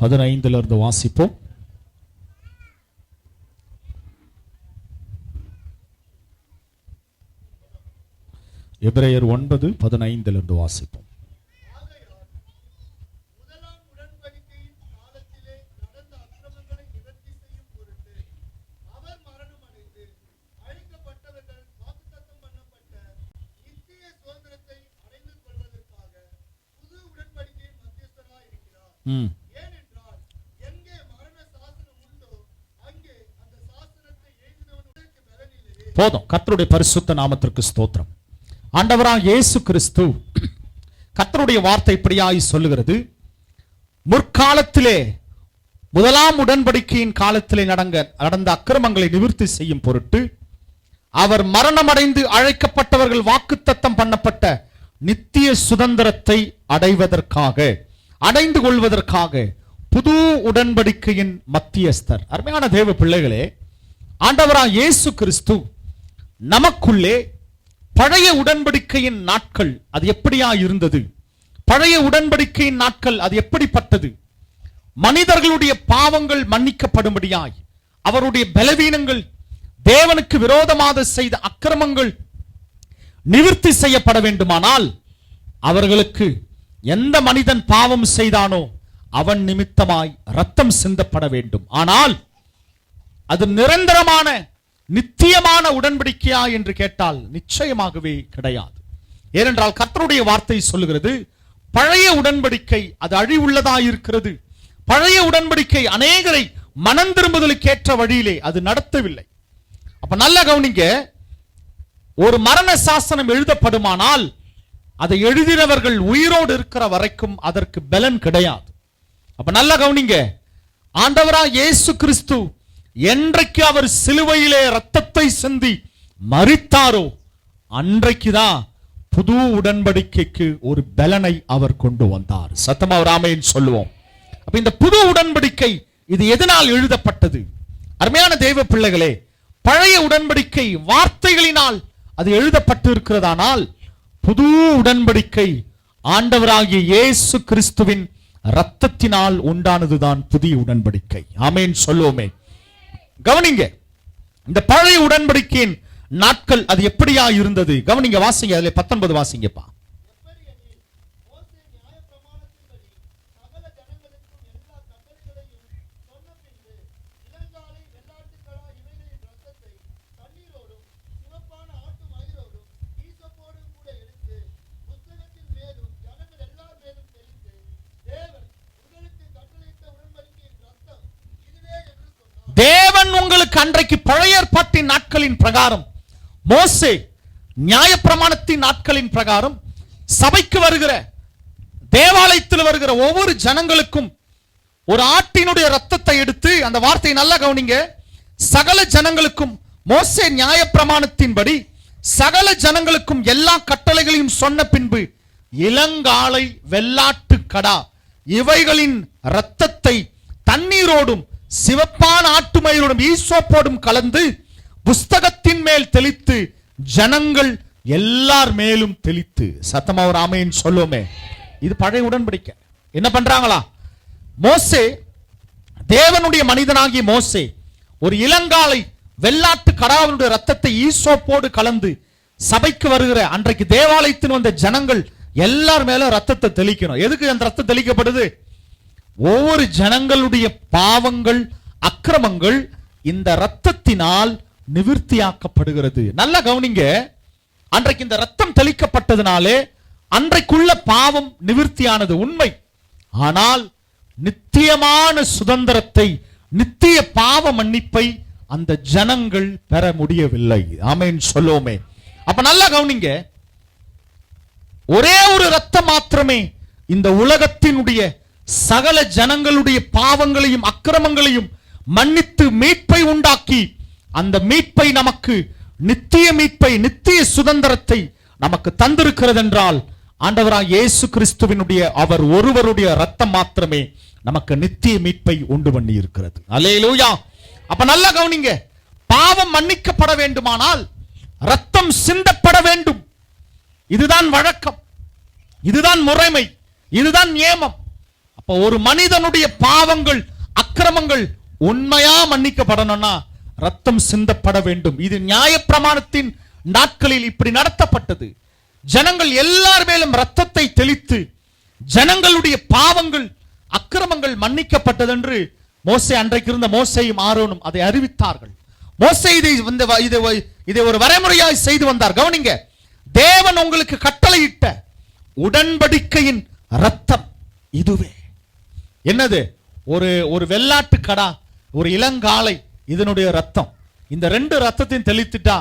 15 வாசிப்போம். எபிரேயர் 9:15 வாசிப்போம். போதும். கர்த்தருடைய பரிசுத்த நாமத்திற்கு ஸ்தோத்திரம். ஆண்டவராகிய இயேசு கிறிஸ்து கர்த்தருடைய வார்த்தை இப்படியாய் சொல்லுகிறது. முற்காலத்திலே முதலாம் உடன்படிக்கையின் காலத்திலே நடந்த அக்கிரமங்களை நிவர்த்தி செய்யும் பொருட்டு அவர் மரணமடைந்து அழைக்கப்பட்டவர்கள் வாக்குத்தத்தம் பண்ணப்பட்ட நித்திய சுதந்திரத்தை அடைந்து கொள்வதற்காக புது உடன்படிக்கையின் மத்தியஸ்தர். அருமையான தேவ பிள்ளைகளே, ஆண்டவராகிய இயேசு கிறிஸ்து நமக்குள்ளே பழைய உடன்படிக்கையின் நாட்கள் அது எப்படியா இருந்தது, பழைய உடன்படிக்கையின் நாட்கள் அது எப்படிப்பட்டது, மனிதர்களுடைய பாவங்கள் மன்னிக்கப்படும்படியாய் அவருடைய பலவீனங்கள், தேவனுக்கு விரோதமாக செய்த அக்கிரமங்கள் நிவர்த்தி செய்யப்பட வேண்டுமானால் அவர்களுக்கு எந்த மனிதன் பாவம் செய்தானோ அவன் நிமித்தமாய் ரத்தம் சிந்தப்பட வேண்டும். ஆனால் அது நிரந்தரமான நித்தியமான உடன்படிக்கையா என்று கேட்டால் நிச்சயமாகவே கிடையாது. ஏனென்றால் கர்த்தருடைய வார்த்தை சொல்லுகிறது, பழைய உடன்படிக்கை அது அழிவுள்ளதாயிருக்கிறது. பழைய உடன்படிக்கை அநேகரை மனம் திரும்புதலுக்கு ஏற்ற வழியிலே அது நடத்தவில்லை. அப்ப நல்ல கவனிங்க, ஒரு மரண சாசனம் எழுதப்படுமானால் அதை எழுதினவர்கள் உயிரோடு இருக்கிற வரைக்கும் அதற்கு பலன் கிடையாது. அப்ப நல்ல கவனிங்க, ஆண்டவராகிய இயேசு கிறிஸ்து என்றைக்கு அவர் சிலுவையிலே ரத்தத்தை சிந்தி மரித்தாரோ அன்றைக்குதான் புது உடன்படிக்கைக்கு ஒரு பலனை அவர் கொண்டு வந்தார். சத்தமா ஒரு ஆமென் சொல்லுவோம். அப்ப இந்த புது உடன்படிக்கை இது எதனால் எழுதப்பட்டது? அருமையான தேவ பிள்ளைகளே, பழைய உடன்படிக்கை வார்த்தைகளினால் அது எழுதப்பட்டு இருக்கிறதானால் புது உடன்படிக்கை ஆண்டவராகிய இயேசு கிறிஸ்துவின் இரத்தத்தினால் உண்டானதுதான் புதிய உடன்படிக்கை. ஆமென் சொல்லுவோமே. கவனிங்க, இந்த பழைய உடன்படிக்கையின் நாட்கள் அது எப்படியா இருந்தது? கவனிங்க, வாசிங்க, அதிலே 19 வாசிங்கப்பா. தேவன் உங்களுக்கு அன்றைக்கு பழைய ஏற்பாட்டின் நாட்களின் பிரகாரம், மோசே நியாயப்பிரமாணத்தின் நாட்களின் பிரகாரம் சபைக்கு வருகிற, தேவாலயத்தில் வருகிற ஒவ்வொரு ஜனங்களுக்கும் ஒரு ஆட்டினுடைய ரத்தத்தை எடுத்து, அந்த வார்த்தை நல்லா கவனிங்க, சகல ஜனங்களுக்கும் மோசே நியாயப்பிரமாணத்தின்படி சகல ஜனங்களுக்கும் எல்லா கட்டளைகளையும் சொன்ன பின்பு இளங்காளை, வெள்ளாட்டு கடா இவைகளின் இரத்தத்தை தண்ணீரோடும் சிவப்பான ஆட்டுமயிரோடும் ஈசோப்போடும் கலந்து புஸ்தகத்தின் மேல் தெளித்து ஜனங்கள் எல்லார் மேலும் தெளித்து. சத்தமா ஒரு ஆமென் சொல்லுவோமே. இது பழைய உடன்படிக்கை. என்ன பண்றாங்களா? மோசே, தேவனுடைய மனிதனாகிய மோசே ஒரு இளங்காளை, வெள்ளாட்டு கடாவினுடைய ரத்தத்தை ஈசோப்போடு கலந்து சபைக்கு வருகிற அன்றைக்கு தேவாலயத்தின் வந்த ஜனங்கள் எல்லார் மேல ரத்தத்தை தெளிக்கணும். எதுக்கு அந்த ரத்தம் தெளிக்கப்படுது? ஒவ்வொரு ஜனங்களுடைய பாவங்கள், அக்கிரமங்கள் இந்த ரத்தத்தினால் நிவர்த்தியாக்கப்படுகிறது. நல்லா கவனிங்க, அன்றைக்கு இந்த ரத்தம் தெளிக்கப்பட்டதுனாலே அன்றைக்குள்ள பாவம் நிவர்த்தியானது உண்மை. ஆனால் நித்தியமான சுதந்திரத்தை, நித்திய பாவ மன்னிப்பை அந்த ஜனங்கள் பெற முடியவில்லை. ஆமென் சொல்லுவோமே. அப்ப நல்லா கவனிங்க, ஒரே ஒரு ரத்தம் மாத்திரமே இந்த உலகத்தினுடைய சகல ஜனங்களுடைய பாவங்களையும் அக்கிரமங்களையும் மன்னித்து மீட்பை உண்டாக்கி, அந்த மீட்பை நமக்கு நித்திய மீட்பை, நித்திய சுதந்திரத்தை நமக்கு தந்திருக்கிறது என்றால் ஆண்டவராகிய இயேசு கிறிஸ்துவினுடைய அவர் ஒருவருடைய ரத்தம் மாத்திரமே நமக்கு நித்திய மீட்பை உண்டு பண்ணி இருக்கிறது. அல்லேலூயா. அப்ப நல்லா கவனிங்க, பாவம் மன்னிக்கப்பட வேண்டுமானால் ரத்தம் சிந்தப்பட வேண்டும். இதுதான் வழக்கம், இதுதான் முறைமை, இதுதான் நியமம். அப்ப ஒரு மனிதனுடைய பாவங்கள் அக்கிரமங்கள் உண்மையா மன்னிக்கப்படணும்னா ரத்தம் சிந்தப்பட வேண்டும். இது நியாயப்பிரமாணத்தின் நாட்களில் இப்படி நடத்தப்பட்டது. ஜனங்கள் எல்லார் மேலும் ரத்தத்தை தெளித்து ஜனங்களுடைய பாவங்கள் அக்கிரமங்கள் மன்னிக்கப்பட்டது என்று மோசே, அன்றைக்கு இருந்த மோசேயும் ஆரோனும் அதை அறிவித்தார்கள். மோசே இதை ஒரு வரைமுறையாய் செய்து வந்தார். கவனிங்க, தேவன் உங்களுக்கு கட்டளையிட்ட உடன்படிக்கையின் ரத்தம் இதுவே. என்னது? ஒரு வெள்ளாட்டு கடா, ஒரு இளங்காளை, இதனுடைய ரத்தம். இந்த ரெண்டு ரத்தத்தையும் தெளித்துட்டா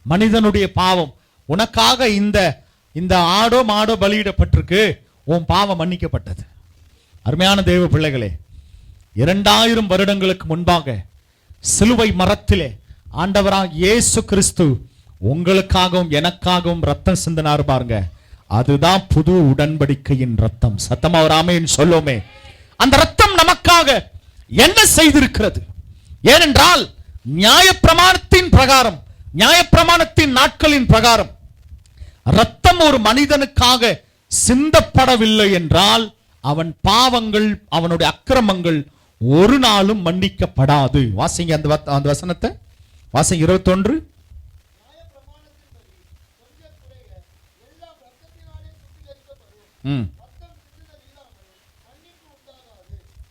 மனிதனுடைய பாவம், உனக்காக இந்த ஆடோ மாடோ பலியிடப்பட்டிருக்கு, உன் பாவம் மன்னிக்கப்பட்டது. அருமையான தேவ பிள்ளைகளே, 2000 வருடங்களுக்கு முன்பாக சிலுவை மரத்திலே ஆண்டவராக இயேசு கிறிஸ்து உங்களுக்காகவும் எனக்காகவும் ரத்தம் சிந்தினார் பாருங்க. அதுதான் புது உடன்படிக்கையின் ரத்தம். சத்தமா ஒரு ஆமென் சொல்லுமே. அந்த ரத்தம் நமக்காக என்ன செய்திருக்கிறது? ஏனென்றால் நியாயப்பிரமாணத்தின் பிரகாரம், நியாயப்பிரமாணத்தின் நாட்களின் பிரகாரம் ரத்தம் ஒரு மனிதனுக்காக சிந்தப்படவில்லை என்றால் அவன் பாவங்கள், அவனுடைய அக்கிரமங்கள் ஒரு நாளும் மன்னிக்கப்படாது. வாசிங்க அந்த வசனத்தை, வாசிங்க 21.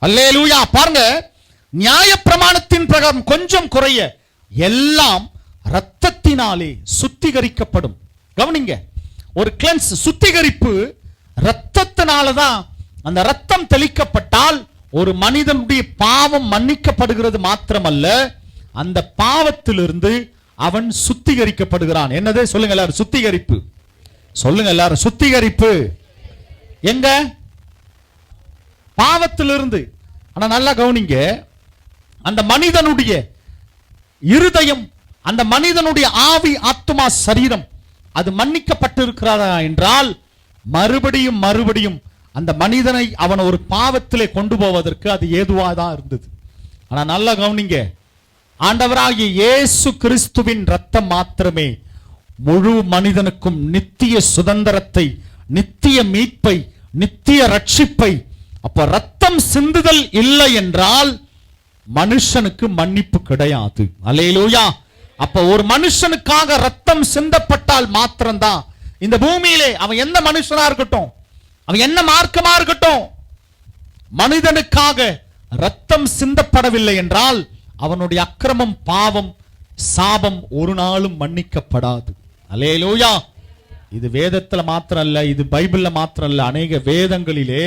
அல்லேலூயா. பாருங்க, நியாயப்பிரமாணத்தின் பிரகாரம் கொஞ்சம் குறைய எல்லாம் ரத்தத்தினாலே சுத்திகரிக்கப்படும். கவனிங்க, ஒரு கிளென்ஸ், சுத்திகரிப்பு ரத்தத்தினாலதான். அந்த ரத்தம் தெளிக்கப்பட்டால் ஒரு மனிதனுடைய பாவம் மன்னிக்கப்படுகிறது மாத்திரமல்ல, அந்த பாவத்திலிருந்து அவன் சுத்திகரிக்கப்படுகிறான். என்னது? சொல்லுங்க எல்லாரும், சுத்திகரிப்பு. சொல்லுங்க எல்லாரும், சுத்திகரிப்பு. எங்க? பாவத்திலிருந்து. ஆனா நல்லா கவனிங்க, அந்த மனிதனுடைய இருதயம், அந்த மனிதனுடைய ஆவி, ஆத்துமா, சரீரம் அது மன்னிக்கப்பட்டிருக்கிறதா என்றால் மறுபடியும் மறுபடியும் அந்த மனிதனை அவன் ஒரு பாவத்திலே கொண்டு போவதற்கு அது ஏதுவாதான் இருந்தது. ஆனா நல்லா கவனிங்க, ஆண்டவராகிய இயேசு கிறிஸ்துவின் ரத்தம் மாத்திரமே முழு மனிதனுக்கும் நித்திய சுதந்திரத்தை, நித்திய மீட்பை, நித்திய ரட்சிப்பை. அப்ப ரத்தம் சிந்துதல் இல்லை என்றால் மனுஷனுக்கு மன்னிப்பு கிடையாது. அல்லேலூயா. அப்ப ஒரு மனுஷனுக்காக ரத்தம் சிந்தப்பட்டால் மாத்திரம்தான் இந்த பூமியிலே, அவன் எந்த மனுஷனா இருக்கட்டும், அவன் என்ன மார்க்கமா இருக்கட்டும், மனிதனுக்காக ரத்தம் சிந்தப்படவில்லை என்றால் அவனுடைய அக்கிரமம், பாவம், சாபம் ஒரு நாளும் மன்னிக்கப்படாது. அல்லேலூயா. இது வேதத்துல மாத்திரம் அல்ல, இது பைபிள்ல மாத்திரம் அல்ல, அநேக வேதங்களிலே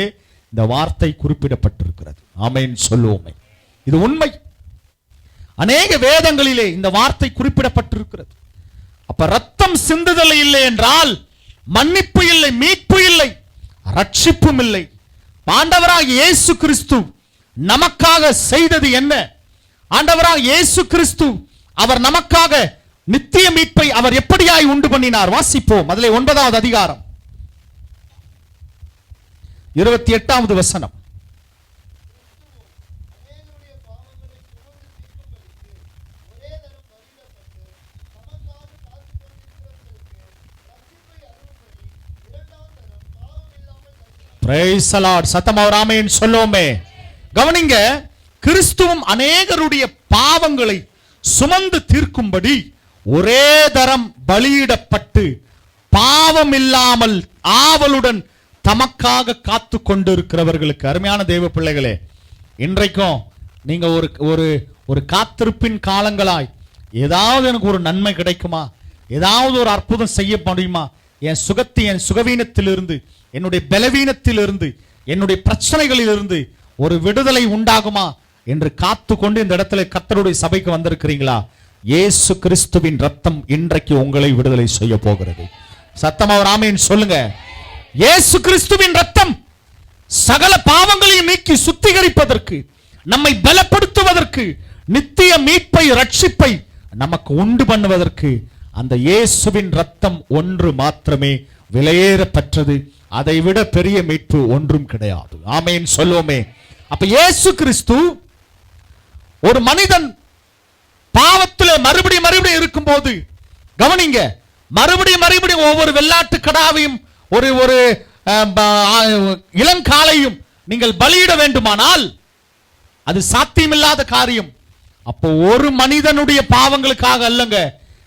இந்த வார்த்தை குறிப்பிடப்பட்டிருக்கிறது. ஆமென் சொல்லுவோமே. இது உண்மை. அநேக வேதங்களிலே இந்த வார்த்தை குறிப்பிடப்பட்டிருக்கிறது. அப்ப ரத்தம் சிந்துதல் இல்லை என்றால் மன்னிப்பு இல்லை, மீட்பு இல்லை, ரட்சிப்பும் இல்லை. ஆண்டவராக இயேசு கிறிஸ்து நமக்காக செய்தது என்ன? ஆண்டவராக இயேசு கிறிஸ்து அவர் நமக்காக நித்திய மீட்பை அவர் எப்படியாய் உண்டு பண்ணினார்? வாசிப்போம். அதிலே 9வது அதிகாரம் 28வது வசனம். Praise the Lord. சத்தமா ஒரு ஆமென் சொல்லுவோமே. கவனிங்க, கிறிஸ்துவும் அநேகருடைய பாவங்களை சுமந்து தீர்க்கும்படி ஒரே தரம் பலியிடப்பட்டு பாவம் இல்லாமல் ஆவலுடன் தமக்காக காத்து கொண்டிருக்கிறவர்களுக்கு. அருமையான தேவ பிள்ளைகளே, இன்றைக்கும் நீங்க ஒரு காத்திருப்பின் காலங்களாய் ஏதாவது எனக்கு ஒரு நன்மை கிடைக்குமா, ஏதாவது ஒரு அற்புதம் செய்ய முடியுமா, என் சுகவீனத்திலிருந்து, என்னுடைய பலவீனத்திலிருந்து, என்னுடைய பிரச்சனைகளிலிருந்து ஒரு விடுதலை உண்டாகுமா என்று காத்து கொண்டு இந்த இடத்துல கர்த்தருடைய சபைக்கு வந்திருக்கிறீங்களா? இயேசு கிறிஸ்துவின் ரத்தம் இன்றைக்கு உங்களை விடுதலை செய்ய போகிறது. சத்தமா ஒரு ஆமென் சொல்லுங்க. இயேசு கிறிஸ்துவின் ரத்தம் சகல பாவங்களையும் நீக்கி சுத்திகரிப்பதற்கு, நம்மை பலப்படுத்துவதற்கு, நித்திய மீட்பை, ரட்சிப்பை நமக்கு உண்டு பண்ணுவதற்கு அந்த இயேசுவின் ரத்தம் ஒன்று மாத்திரமே விலையேறப்பட்டது. அதை விட பெரிய மீட்பு ஒன்றும் கிடையாது. ஆமென் சொல்லுவோமே. அப்ப இயேசு கிறிஸ்து ஒரு மனிதன் பாவத்தில் மறுபடியும் இருக்கும்போது, கவனிங்க, மறுபடியும் ஒவ்வொரு வெள்ளாட்டு கடாவையும் ஒரு இளங்காலையும் நீங்கள் பலியிட வேண்டுமானால் அது சாத்தியமில்லாத காரியம். அப்போ ஒரு மனிதனுடைய பாவங்களுக்காக அல்லங்க,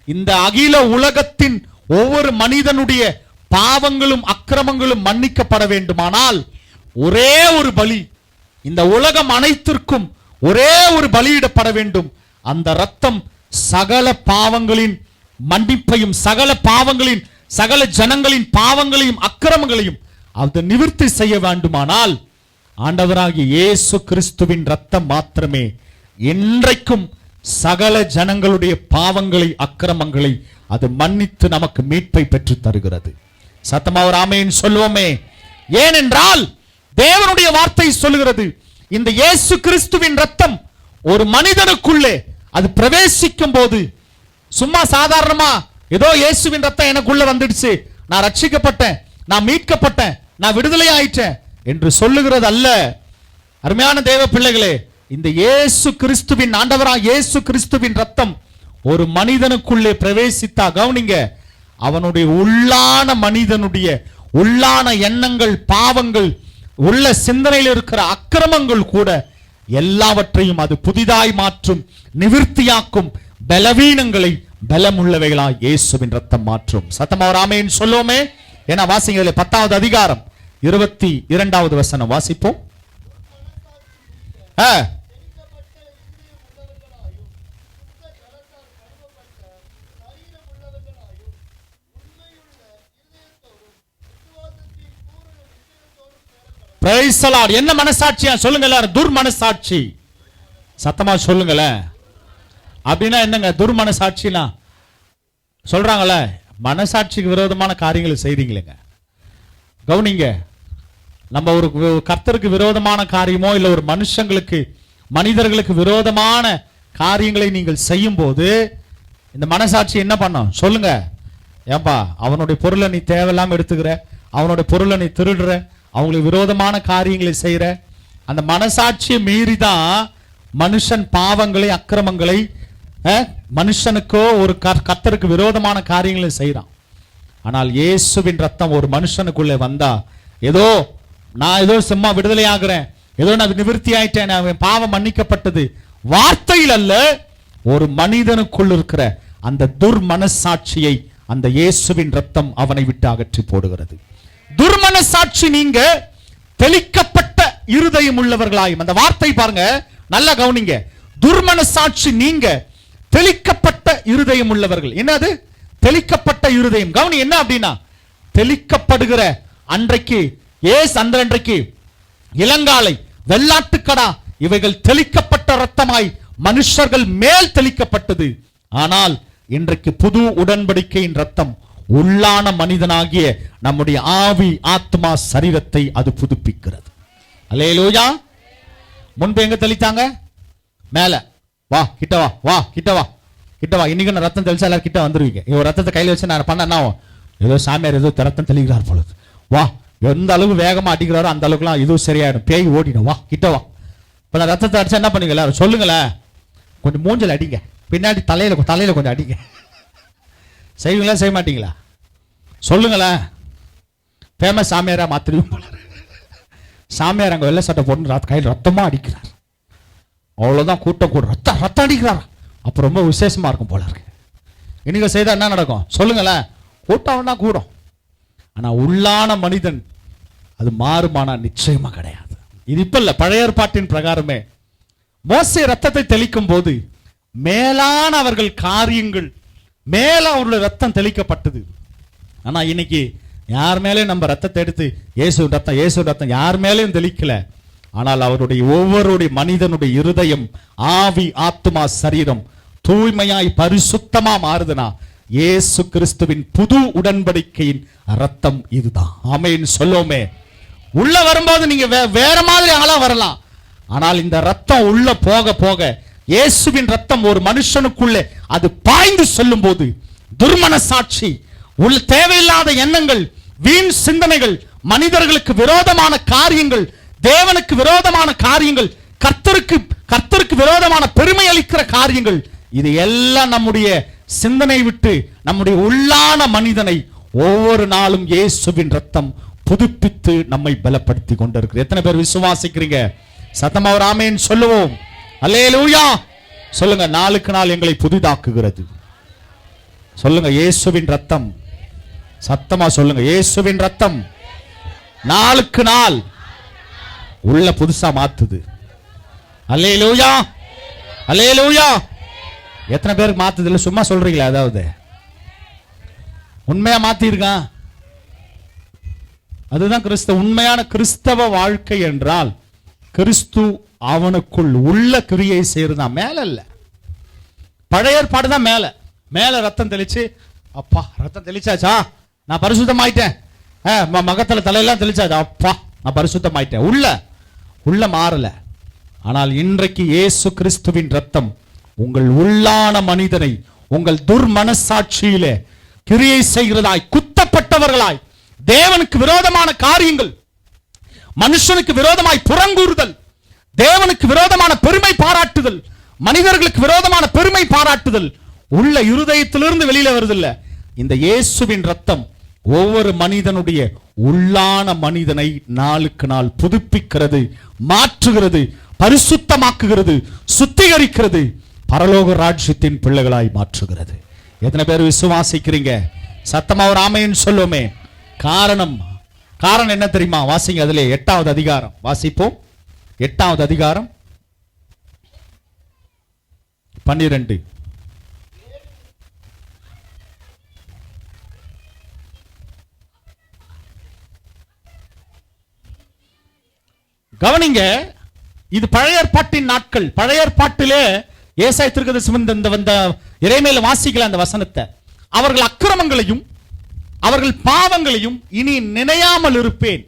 இந்த அகில உலகத்தின் ஒவ்வொரு மனிதனுடைய பாவங்களும் அக்கிரமங்களும் மன்னிக்கப்பட வேண்டுமானால் ஒரே ஒரு பலி, இந்த உலகம் அனைத்திற்கும் ஒரே ஒரு பலியிடப்பட வேண்டும். அந்த இரத்தம் சகல பாவங்களின் மன்னிப்பையும் சகல ஜனங்களின் பாவங்களையும் அக்கிரமங்களையும் அது நிவர்த்தி செய்ய வேண்டுமானால் ஆண்டவராகிய இயேசு கிறிஸ்துவின் இரத்தம் மாத்திரமே என்றைக்கும் சகல ஜனங்களுடைய பாவங்களை அக்கிரமங்களை அது மன்னித்து நமக்கு மீட்பை பெற்று தருகிறது. சத்தமா ஒரு ஆமென் சொல்லுவோமே. ஏனென்றால் தேவனுடைய வார்த்தை சொல்லுகிறது, இந்த இயேசு கிறிஸ்துவின் இரத்தம் ஒரு மனிதனுக்குள்ளே அது பிரவேசிக்கும் போது, சும்மா சாதாரணமா ஏதோ இயேசுவின் இரத்தம் எனக்குள்ள வந்துடுச்சு, நான் ரட்சிக்கப்பட்டேன், நான் மீட்கப்பட்டேன், நான் விடுதலை ஆயிட்டேன் என்று சொல்லுகிறது அல்ல. அருமையான தேவ பிள்ளைகளே, இந்த இயேசு கிறிஸ்துவின் ஆண்டவராக இயேசு கிறிஸ்துவின் இரத்தம் ஒரு மனிதனுக்குள்ளே பிரவேசித்தா, கவனிங்க, அவனுடைய உள்ளான மனிதனுடைய உள்ளான எண்ணங்கள், பாவங்கள், உள்ள சிந்தனையில் இருக்கிற அக்கிரமங்கள் கூட எல்லாவற்றையும் அது புதிதாய் மாற்றும், நிவிர்த்தியாக்கும். பலவீனங்களை பலமுள்ளவைகளாய் இயேசுவின் இரத்தம் மாற்றும். சத்தமா ஒரு ஆமென் சொல்லுவோமே. ஏன்னா வாசிங்க 10வது அதிகாரம் 22வது வசனம் வாசிப்போம். என்ன மனசாட்சியா சொல்லுங்க எல்லாரும். துர்மனசாட்சி. சத்தமா சொல்லுங்களேன். அப்படின்னா என்னங்க துர்மனசாட்சினா? சொல்றாங்கல்ல, மனசாட்சிக்கு விரோதமான காரியங்களை செய்றீங்களேங்க. கவனிங்க, நம்ம ஒரு கர்த்தருக்கு விரோதமான காரியமோ இல்ல ஒரு மனிதர்களுக்கு விரோதமான காரியங்களை நீங்கள் செய்யும் போது இந்த மனசாட்சி என்ன பண்ணும் சொல்லுங்க. ஏன்பா, அவனுடைய பொருளை நீ தேவையில்லாம எடுத்துக்கிற, அவனுடைய பொருளை நீ திருடுற, அவங்களுக்கு விரோதமான காரியங்களை செய்யற, அந்த மனசாட்சியை மீறிதான் மனுஷன் பாவங்களை அக்கிரமங்களை மனுஷனுக்கோ ஒரு கர்த்தருக்கு விரோதமான காரியங்களை செய்யறான். ஆனால் இயேசுவின் ரத்தம் ஒரு மனுஷனுக்குள்ளே வந்தா, நான் ஏதோ சும்மா விடுதலை ஆகிறேன், ஏதோ நான் நிவிர்த்தி ஆயிட்டேன், அவன் பாவம் மன்னிக்கப்பட்டது, வார்த்தையில் அல்ல, ஒரு மனிதனுக்குள் இருக்கிற அந்த துர்மனசாட்சியை அந்த இயேசுவின் ரத்தம் அவனை விட்டு அகற்றி போடுகிறது. துர்மனசாட்சி நீங்க தெளிக்கப்பட்ட இருதயம் உள்ளவர்களாயும், அந்த வார்த்தை பாருங்க, நல்லா கவனிங்க. துர்மனசாட்சி நீங்க தெளிக்கப்பட்ட இருதயம் உள்ளவர்கள். என்னது தெளிக்கப்பட்ட இருதயம்? கவனி, என்ன அப்படின்னா தெளிக்கப்படுகிற அன்றைக்கு அன்றைக்கு இளங்காலை, வெள்ளாட்டுக்கடா இவைகள் தெளிக்கப்பட்ட ரத்தமாய் மனுஷர்கள் மேல் தெளிக்கப்பட்டது. ஆனால் இன்றைக்கு புது உடன்படிக்கையின் ரத்தம் உள்ளான மனிதனாகிய நம்முடைய ஆவி, ஆத்மா, சரீரத்தை அது புதுப்பிக்கிறது. அல்லேலூயா. முன்பு எங்க தெளித்தாங்க? மேல வா, கிட்ட வா, வா கிட்ட வா, கிட்ட வா. இன்னைக்கு நான் ரத்தம் தெளிச்சா எல்லாரும் கிட்ட வந்துருவீங்க. ஒரு ரத்தத்தை கையில வச்சு நான் பண்ண என்ன, ஏதோ சாமியார் ஏதோ ரத்தம் தெளிக்கிறார் பொழுது, வா, எந்த அளவுக்கு வேகமா அடிக்கிறாரோ அந்த அளவுக்குலாம் இதுவும் சரியாயிடும், பேய் ஓடிடும், வா கிட்ட வா. இப்ப நான் ரத்தத்தை அடிச்சா என்ன பண்ணுவீங்க எல்லாரும் சொல்லுங்களேன்? கொஞ்சம் மூஞ்சல் அடிங்க, பின்னாடி தலையில கொஞ்சம் அடிங்க. செய்வீங்களா செய்ய மாட்டீங்களா? சொல்லுங்களேன். ஃபேமஸ் சாமியாரா மாத்திருவோம் போல. சாமியார் அங்க வெள்ளை சட்டை போட்டு கையில் ரத்தமா அடிக்கிறார், அவ்வளவுதான். கூட்டம் கூட ரத்தம் அடிக்கிறார். அப்ப ரொம்ப விசேஷமா இருக்கும் போல இருக்கு. இன்னைக்கு செய்தா என்ன நடக்கும் சொல்லுங்களேன்? கூட்டம் தான் கூடும். ஆனா உள்ளான மனிதன் அது மாறுமானா நிச்சயமா கிடையாது. இது இப்ப இல்ல, பழைய ஏற்பாட்டின் பிரகாரமே மோசே ரத்தத்தை தெளிக்கும் போது மேலான அவர்கள் காரியங்கள் மேல அவருடைய ரத்தம் தெளிக்கப்பட்டது. ஆனா இன்னைக்கு யார் மேலே நம்ம ரத்தத்தை எடுத்து இயேசு ரத்தம் யார் மேலேயும் தெளிக்கல. ஆனால் அவருடைய ஒவ்வொருடைய மனிதனுடைய இருதயம், ஆவி, ஆத்மா, சரீரம் தூய்மையாய் பரிசுத்தமா மாறுதுனா இயேசு கிறிஸ்துவின் புது உடன்படிக்கையின் ரத்தம் இதுதான். ஆமென் சொல்லுவோமே. உள்ள வரும்போது நீங்க வேற மாதிரி ஆளா வரலாம். ஆனால் இந்த ரத்தம் உள்ள போக போக இயேசுவின் ரத்தம் ஒரு மனுஷனுக்குள்ளே அது பாய்ந்து செல்லும் போது துர்மனசாட்சி, தேவையில்லாத எண்ணங்கள், வீண் சிந்தனைகள், மனிதர்களுக்கு விரோதமான காரியங்கள், தேவனுக்கு விரோதமான காரியங்கள், கர்த்தருக்கு விரோதமான பெருமை அளிக்கிற காரியங்கள், இது எல்லாம் நம்முடைய சிந்தனை விட்டு நம்முடைய உள்ளான மனிதனை ஒவ்வொரு நாளும் இயேசுவின் ரத்தம் புதுப்பித்து நம்மை பலப்படுத்தி கொண்டிருக்கிறது. எத்தனை பேர் விசுவாசிக்கிறீங்க? சத்தமா ஒரு ஆமென் சொல்லுவோம். அல்லேலூயா சொல்லுங்க. நாளுக்கு நாள் எங்களை புதிதாக்குகிறது. சொல்லுங்க, இயேசுவின் ரத்தம். சத்தமா சொல்லுங்க, இயேசுவின் ரத்தம் நாளுக்கு நாள் உள்ள புதுசா மாத்துது. அல்லேலூயா அல்லேலூயா. எத்தனை பேருக்கு மாத்துது? இல்ல சும்மா சொல்றீங்களா? அதாவது உண்மையா மாத்தி இருக்கான். அதுதான் கிறிஸ்தவ, உண்மையான கிறிஸ்தவ வாழ்க்கை என்றால் கிறிஸ்து அவனுக்குள் உள்ள கிரியை செய்யறதா, மேல இல்ல. பழைய ஏற்பாடு தான் மேல. மேல ரத்தம் தெளிச்சு, அப்பா ரத்தம் தெளிச்சாச்சா, நான் பரிசுத்தமாயிட்டேன். மகத்துல தலையெல்லாம் தெளிச்சாச்சா, அப்பா நான் பரிசுத்தமாயிட்டேன். உள்ள மாறல. ஆனால் இன்றைக்கு இயேசு கிறிஸ்துவின் ரத்தம் உங்கள் உள்ளான மனிதனை, உங்கள் துர்மனசாட்சியிலே கிரியை செய்கிறதாய், குத்தப்பட்டவர்களாய், தேவனுக்கு விரோதமான காரியங்கள், மனுஷனுக்கு விரோதமாய் புறங்கூறுதல், தேவனுக்கு விரோதமான பெருமை பாராட்டுதல், மனிதர்களுக்கு விரோதமான பெருமை பாராட்டுதல் உள்ள இருதயத்திலிருந்து வெளியில வருதில்ல. இந்த இயேசுவின் ரத்தம் ஒவ்வொரு மனிதனுடைய உள்ளான மனிதனை நாளுக்கு நாள் புதுப்பிக்கிறது, மாற்றுகிறது, பரிசுத்தமாக்குகிறது, சுத்திகரிக்கிறது, பரலோக ராஜ்யத்தின் பிள்ளைகளாய் மாற்றுகிறது. எத்தனை பேர் விசுவாசிக்கிறீங்க? சத்தமா ஒரு ஆமென் சொல்லுவோமே. காரணம் என்ன தெரியுமா? வாசிங்க, அதிலே 8வது அதிகாரம் வாசிப்போம். 8வது அதிகாரம் 12. கவனிங்க, இது பழைய ஏற்பாட்டின் நாட்கள். பழைய ஏற்பாட்டிலே ஏசாயா தீர்க்கதரிசி வந்த எரேமியால வாசிக்கல அந்த வசனத்தை. அவர்கள் அக்கிரமங்களையும் அவர்கள் பாவங்களையும் இனி நினையாமல் இருப்பேன்.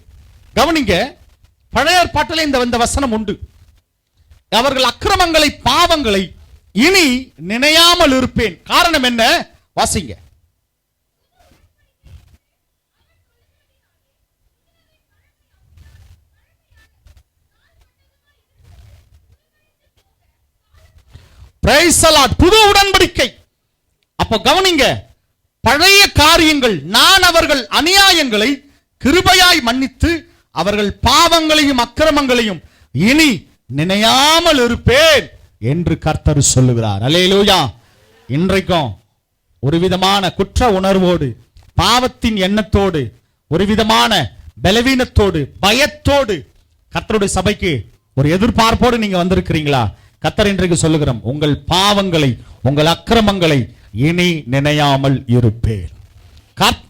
கவனிங்க, பழைய ஏற்பாட்டிலே இந்த வசனம் உண்டு. அவர்கள் அக்கிரமங்களை பாவங்களை இனி நினையாமல் இருப்பேன். காரணம் என்ன? வாசிங்க. புது உடன்படிக்கை. அப்ப கவனிங்க, பழைய காரியங்கள், நான் அவர்கள் அநியாயங்களை கிருபையாய் மன்னித்து அவர்கள் பாவங்களையும் அக்கிரமங்களையும் இனி நினையாமல் இருப்பேன் என்று கர்த்தர் சொல்லுகிறார். அல்லேலூயா. இன்றைக்கும் ஒரு விதமான குற்ற உணர்வோடு, பாவத்தின் எண்ணத்தோடு, ஒரு விதமான பலவீனத்தோடு, பயத்தோடு கர்த்தருடைய சபைக்கு ஒரு எதிர்பார்ப்போடு நீங்க வந்திருக்கிறீங்களா? கர்த்தர் இன்றைக்கு சொல்லுகிறோம், உங்கள் பாவங்களை, உங்கள் அக்கிரமங்களை இனி நினையாமல் இருப்பேன்.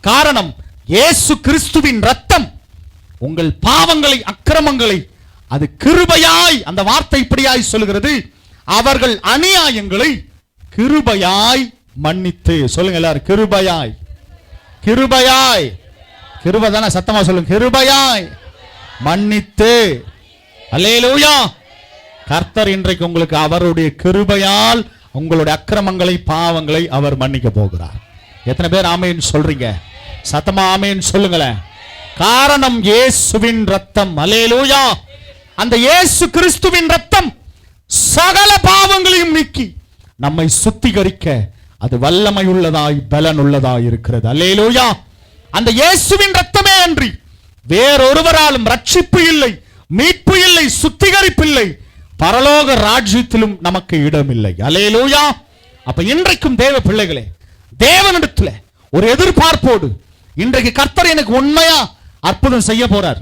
காரணம், இயேசு கிறிஸ்துவின் ரத்தம் உங்கள் பாவங்களை, அக்கிரமங்களை அது கிருபையாய், அந்த வார்த்தை இப்படியாய் சொல்லுகிறது, அவர்கள் அநியாயங்களை கிருபையாய் மன்னித்து. சொல்லுங்க எல்லாரும், கிருபையாய். கிருபையாய், கிருபை தானே? சத்தமா சொல்லுங்க, கிருபையாய் மன்னித்து. அல்லேலூயா. கர்த்தர் இன்றைக்கு உங்களுக்கு அவருடைய கிருபையால் உங்களுடைய அக்கிரமங்களை, பாவங்களை அவர் மன்னிக்க போகிறார். எத்தனை பேர் ஆமென் சொல்றீங்க? சத்தமா ஆமென் சொல்லுங்களேன். காரணம் இயேசுவின் ரத்தம். அல்லேலூயா. அந்த இயேசு கிறிஸ்துவின் ரத்தம் சகல பாவங்களையும் நீக்கி நம்மை சுத்திகரிக்க அது வல்லமை உள்ளதாய், பலன் உள்ளதாய் இருக்கிறது. அல்லேலூயா. அந்த இயேசுவின் ரத்தமே அன்றி வேறொருவராலும் ரட்சிப்பு இல்லை, மீட்பு இல்லை, சுத்திகரிப்பு இல்லை, பரலோக ராஜ்யத்திலும் நமக்கு இடம் இல்லை. அல்லேலூயா. அப்ப இன்றைக்கும் தேவ பிள்ளைகளே, தேவனிடத்தில் ஒரு எதிர்பார்ப்போடு இன்றைக்கு கர்த்தர் எனக்கு உண்மையா அற்புதம் செய்ய போறார்,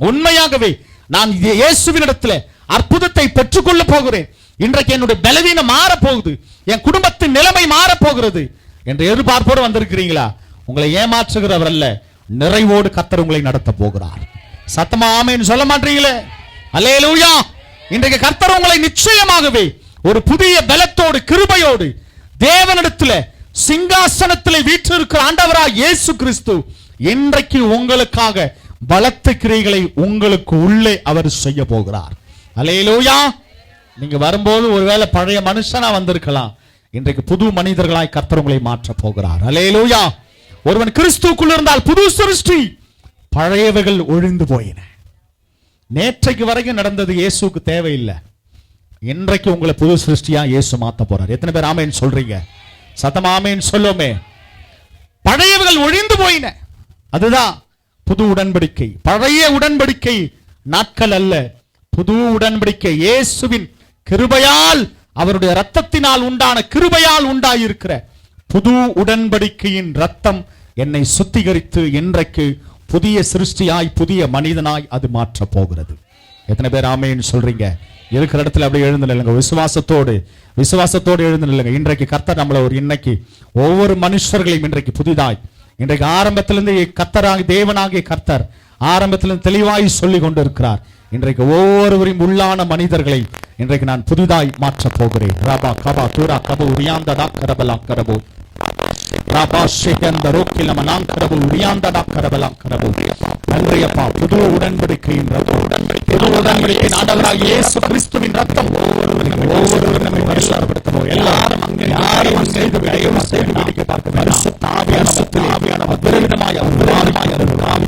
உண்மையாகவே நான் இயேசுவினிடத்தில் அற்புதத்தை பெற்றுக்கொள்ள போகிறேன், இன்றைக்கு என்னுடைய பலவீனம் மாற போகுது, என் குடும்பத்தின் நிலைமை மாற போகிறது என்ற எதிர்பார்ப்போடு வந்திருக்கிறீங்களா? உங்களை ஏமாற்றுகிறவர் அல்ல, நிறைவோடு கர்த்தர் உங்களை நடத்த போகிறார். சத்தமா ஆமென் சொல்ல மாட்டீங்களே? அல்லேலூயா. இன்றைக்கு கர்த்தர் உங்களை நிச்சயமாகவே ஒரு புதிய பலத்தோடு, கிருபையோடு, தேவனிடத்தில் சிங்காசனத்தில் வீற்றிருக்கிற ஆண்டவராய் இயேசு கிறிஸ்து இன்றைக்கு உங்களுக்காக பலத்த கிரியைகளை உங்களுக்கு உள்ளே அவர் செய்ய போகிறார். அல்லேலூயா. நீங்க வரும்போது ஒருவேளை பழைய மனுஷனா வந்திருக்கலாம், இன்றைக்கு புது மனிதர்களாய் கர்த்தர் உங்களை மாற்ற போகிறார். அல்லேலூயா. ஒருவன் கிறிஸ்துவுக்குள் இருந்தால் புது சிருஷ்டி, பழையவைகள் ஒழிந்து போயின. நேற்றைக்கு வரைக்கும் நடந்தது இயேசுக்கு தேவையில்லை. இன்றைக்கு உங்களை புது சிருஷ்டியா இயேசு மாத்த போறார். எத்தனை பேர் ஆமென் சொல்றீங்க? சத்தமா ஆமென் சொல்லுமே. பழையவைகள் ஒழிந்து போயின, அதுதான் புது உடன்படிக்கை. பழைய உடன்படிக்கை நாட்கள் அல்ல, புது உடன்படிக்கை இயேசுவின் கிருபையால், அவருடைய இரத்தத்தினால் உண்டான கிருபையால் உண்டாயிருக்கிற புது உடன்படிக்கையின் இரத்தம் என்னை சுத்திகரித்து இன்றைக்கு புதிய சிருஷ்டியாய், புதிய மனிதனாய் அது மாற்ற போகிறது. எத்தனை பேர் ஆமென் சொல்றீங்க? இருக்கிற இடத்துல அப்படியே எழுந்து நில்லுங்க. விசுவாசத்தோடு எழுந்து நில்லுங்க. இன்றைக்கு கர்த்தர் நம்மள இன்னைக்கு ஒவ்வொரு மனுஷர்களையும் இன்றைக்கு புதிதாய், இன்றைக்கு ஆரம்பத்திலிருந்து கர்த்தராகிய தேவனாகிய கர்த்தர் ஆரம்பத்திலிருந்து தெளிவாய் சொல்லி கொண்டிருக்கிறார். இன்றைக்கு ஒவ்வொருவரையும் உள்ளான மனிதர்களை இன்றைக்கு நான் புதிதாய் மாற்ற போகிறேன். ராபா கபா தூரா கபு உரியாந்தடா கரபலா கரபு ராபா ஷெகந்த ரோக்கில மனாங்கரபு உரியாந்தடா கரபலா கரபு. நன்றியப்பா. புது உடன்படிக்கையின் ரத்தம், புது உடன்படிக்கையின் ஆண்டவராகிய இயேசு கிறிஸ்துவின் ரத்தம் ஒவ்வொருவரும் நம்மை பரிசுத்தப்படுத்தணும். எல்லாரும் அங்கே யாரும் செய்து தயவு செய்து வேடிக்கை பார்க்க பரிசுத்த ஆவியான அபரிமிதமாய்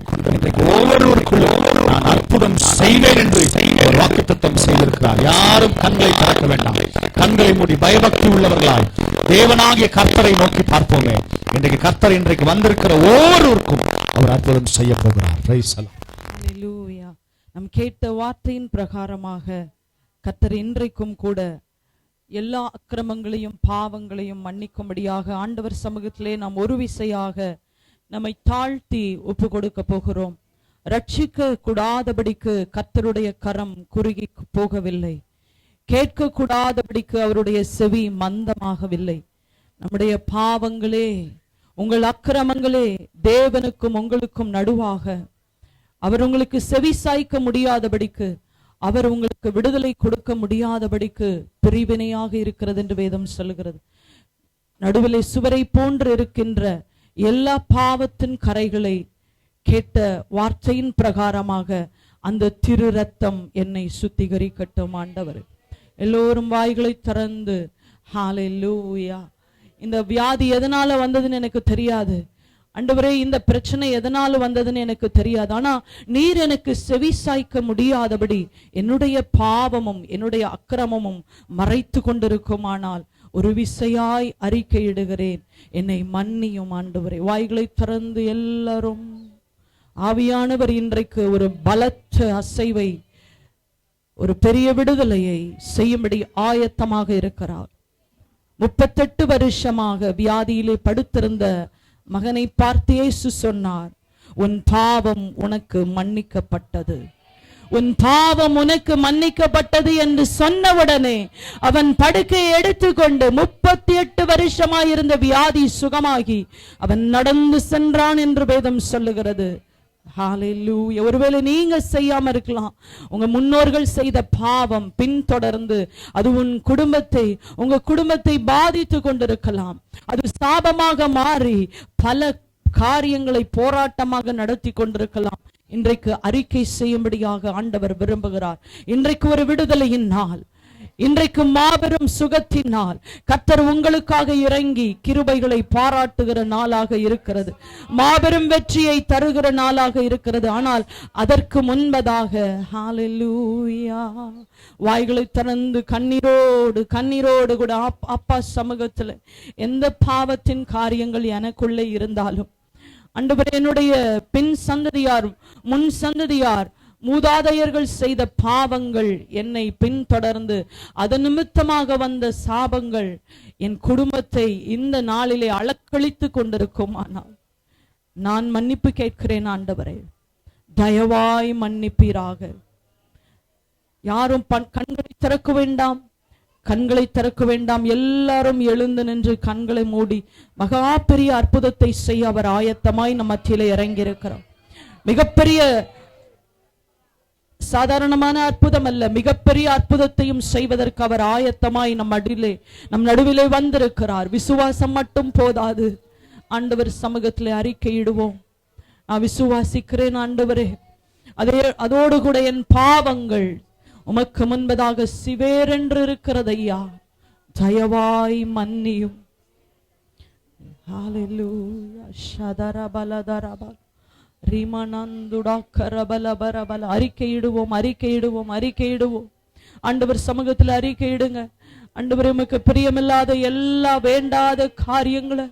கொண்டு இன்றைக்கு ஒவ்வொருவருக்குள்ள நான் அற்புதம் செய்வேன் என்று ஒரு வாக்குத்தத்தம் செய்திருக்கிறார். யாரும் கண்களை திறக்க வேண்டாம். கண்களை மூடி பயபக்தி உள்ளவர்களாய் தேவனாகிய கர்த்தரை நோக்கி பார்ப்போமே. இன்றைக்கு கர்த்தர் இன்றைக்கு வந்திருக்கிற ஒவ்வொருவருக்கும் அவர் அற்புதம் செய்ய போகிறார். ஹல்லேலூயா. நம் கேட்ட வார்த்தையின் பிரகாரமாக கர்த்தர் இன்றைக்கும் கூட எல்லா அக்கிரமங்களையும் பாவங்களையும் மன்னிக்கும்படியாக ஆண்டவர் சமூகத்திலே நாம் ஒரு விசையாக நம்மை தாழ்த்தி ஒப்பு கொடுக்க போகிறோம். ரட்சிக்க கூடாதபடிக்கு கர்த்தருடைய கரம் குறுகி போகவில்லை. கேட்க கூடாதபடிக்கு அவருடைய செவி மந்தமாகவில்லை. நம்முடைய பாவங்களே, உங்கள் அக்கிரமங்களே தேவனுக்கும் உங்களுக்கும் நடுவாக அவர் உங்களுக்கு செவி சாய்க்க முடியாதபடிக்கு, அவர் உங்களுக்கு விடுதலை கொடுக்க முடியாதபடிக்கு பிரிவினையாக இருக்கிறது என்று வேதம் சொல்லுகிறது. நடுவிலே சுவரை போன்று இருக்கின்ற எல்லா பாவத்தின் கரைகளை கேட்ட வார்த்தையின் பிரகாரமாக அந்த திரு ரத்தம் என்னை சுத்திகரிக்கட்டும் ஆண்டவர். எல்லோரும் வாய்களை திறந்து ஹல்லேலூயா. இந்த வியாதி எதனால வந்ததுன்னு எனக்கு தெரியாது ஆண்டவரே, இந்த பிரச்சனை எதனால வந்ததுன்னு எனக்கு தெரியாது. ஆனா நீர் எனக்கு செவி சாய்க்க முடியாதபடி என்னுடைய பாவமும் என்னுடைய அக்கிரமமும் மறைத்து கொண்டிருக்குமானால் ஒரு விசையாய் அறிக்கையிடுகிறேன், என்னை மன்னியும் ஆண்டவரே. வாய்களை திறந்து எல்லாரும் ஆவியானவர் இன்றைக்கு ஒரு பலத்த அசைவை, ஒரு பெரிய விடுதலையை செய்யும்படி ஆயத்தமாக இருக்கிறார். 38 வருஷமாக வியாதியிலே படுத்திருந்த மகனை பார்த்து இயேசு சொன்னார், உன் பாவம் உனக்கு மன்னிக்கப்பட்டது, உன் பாவம் உனக்கு மன்னிக்கப்பட்டது என்று சொன்னவுடனே அவன் படுக்கையை எடுத்துக்கொண்டு 38 வருஷமாயிருந்த வியாதி சுகமாகி அவன் நடந்து சென்றான் என்று வேதம் சொல்லுகிறது. ஹல்லேலூயா. ஒருவேளை நீங்க செய்யாம இருக்கலாம், உங்க முன்னோர்கள் செய்த பாவம் பின்தொடர்ந்து அது உங்க குடும்பத்தை பாதித்து கொண்டிருக்கலாம். அது சாபமாக மாறி பல காரியங்களை போராட்டமாக நடத்தி கொண்டிருக்கலாம். இன்றைக்கு அறிக்கை செய்யும்படியாக ஆண்டவர் விரும்புகிறார். இன்றைக்கு ஒரு விடுதலையின் நாள், இன்றைக்கு மாபெரும் சுகத்தினால் கர்த்தர் உங்களுக்காக இறங்கி கிருபைகளை பாராட்டுகிற நாளாக இருக்கிறது. மாபெரும் வெற்றியை தருகிற நாளாக இருக்கிறது. ஆனால் அதற்கு முன்பதாக ஹல்லேலூயா வாய்களை திறந்து கண்ணீரோடு கூட அப்பா சமூகத்தில் எந்த பாவத்தின் காரியங்கள் எனக்குள்ளே இருந்தாலும் ஆண்டவரே, என்னுடைய பின் சந்ததியார் முன் சந்ததியார் மூதாதையர்கள் செய்த பாவங்கள் என்னை பின்தொடர்ந்து அது நிமித்தமாக வந்த சாபங்கள் என் குடும்பத்தை இந்த நாளிலே அலக்களித்து கொண்டிருக்குமானால் நான் மன்னிப்பு கேட்கிறேன் ஆண்டவரே, தயவாய் மன்னிப்பீராக. யாரும் கண்களை திறக்க வேண்டாம். எல்லாரும் எழுந்து நின்று கண்களை மூடி மகா பெரிய அற்புதத்தை செய்ய அவர் ஆயத்தமாய் நம் மத்தியிலே இறங்கியிருக்கிறார். மிகப்பெரிய சாதாரணமான அற்புதம் அல்ல, மிகப்பெரிய அற்புதத்தையும் செய்வதற்கு அவர் ஆயத்தமாய் நம் நடுவிலே வந்திருக்கிறார். விசுவாசம் மட்டும் போதாது, ஆண்டவர் சமூகத்திலே அறிக்கையிடுவோம். நான் விசுவாசிக்கிறேன் ஆண்டவரே, அதோடு கூட என் பாவங்கள் உமக்கு முன்பதாக சிவேரென்று இருக்கிறதையா, தயவாய் மன்னியும். ஹல்லேலூயா. ஷதரபலதரபல அறிக்கையிடுவோம். ஆண்டவர் சமூகத்தில் அறிக்கையிடுங்க. ஆண்டவர் உமக்கு பிரியமில்லாத எல்லா வேண்டாத காரியங்களை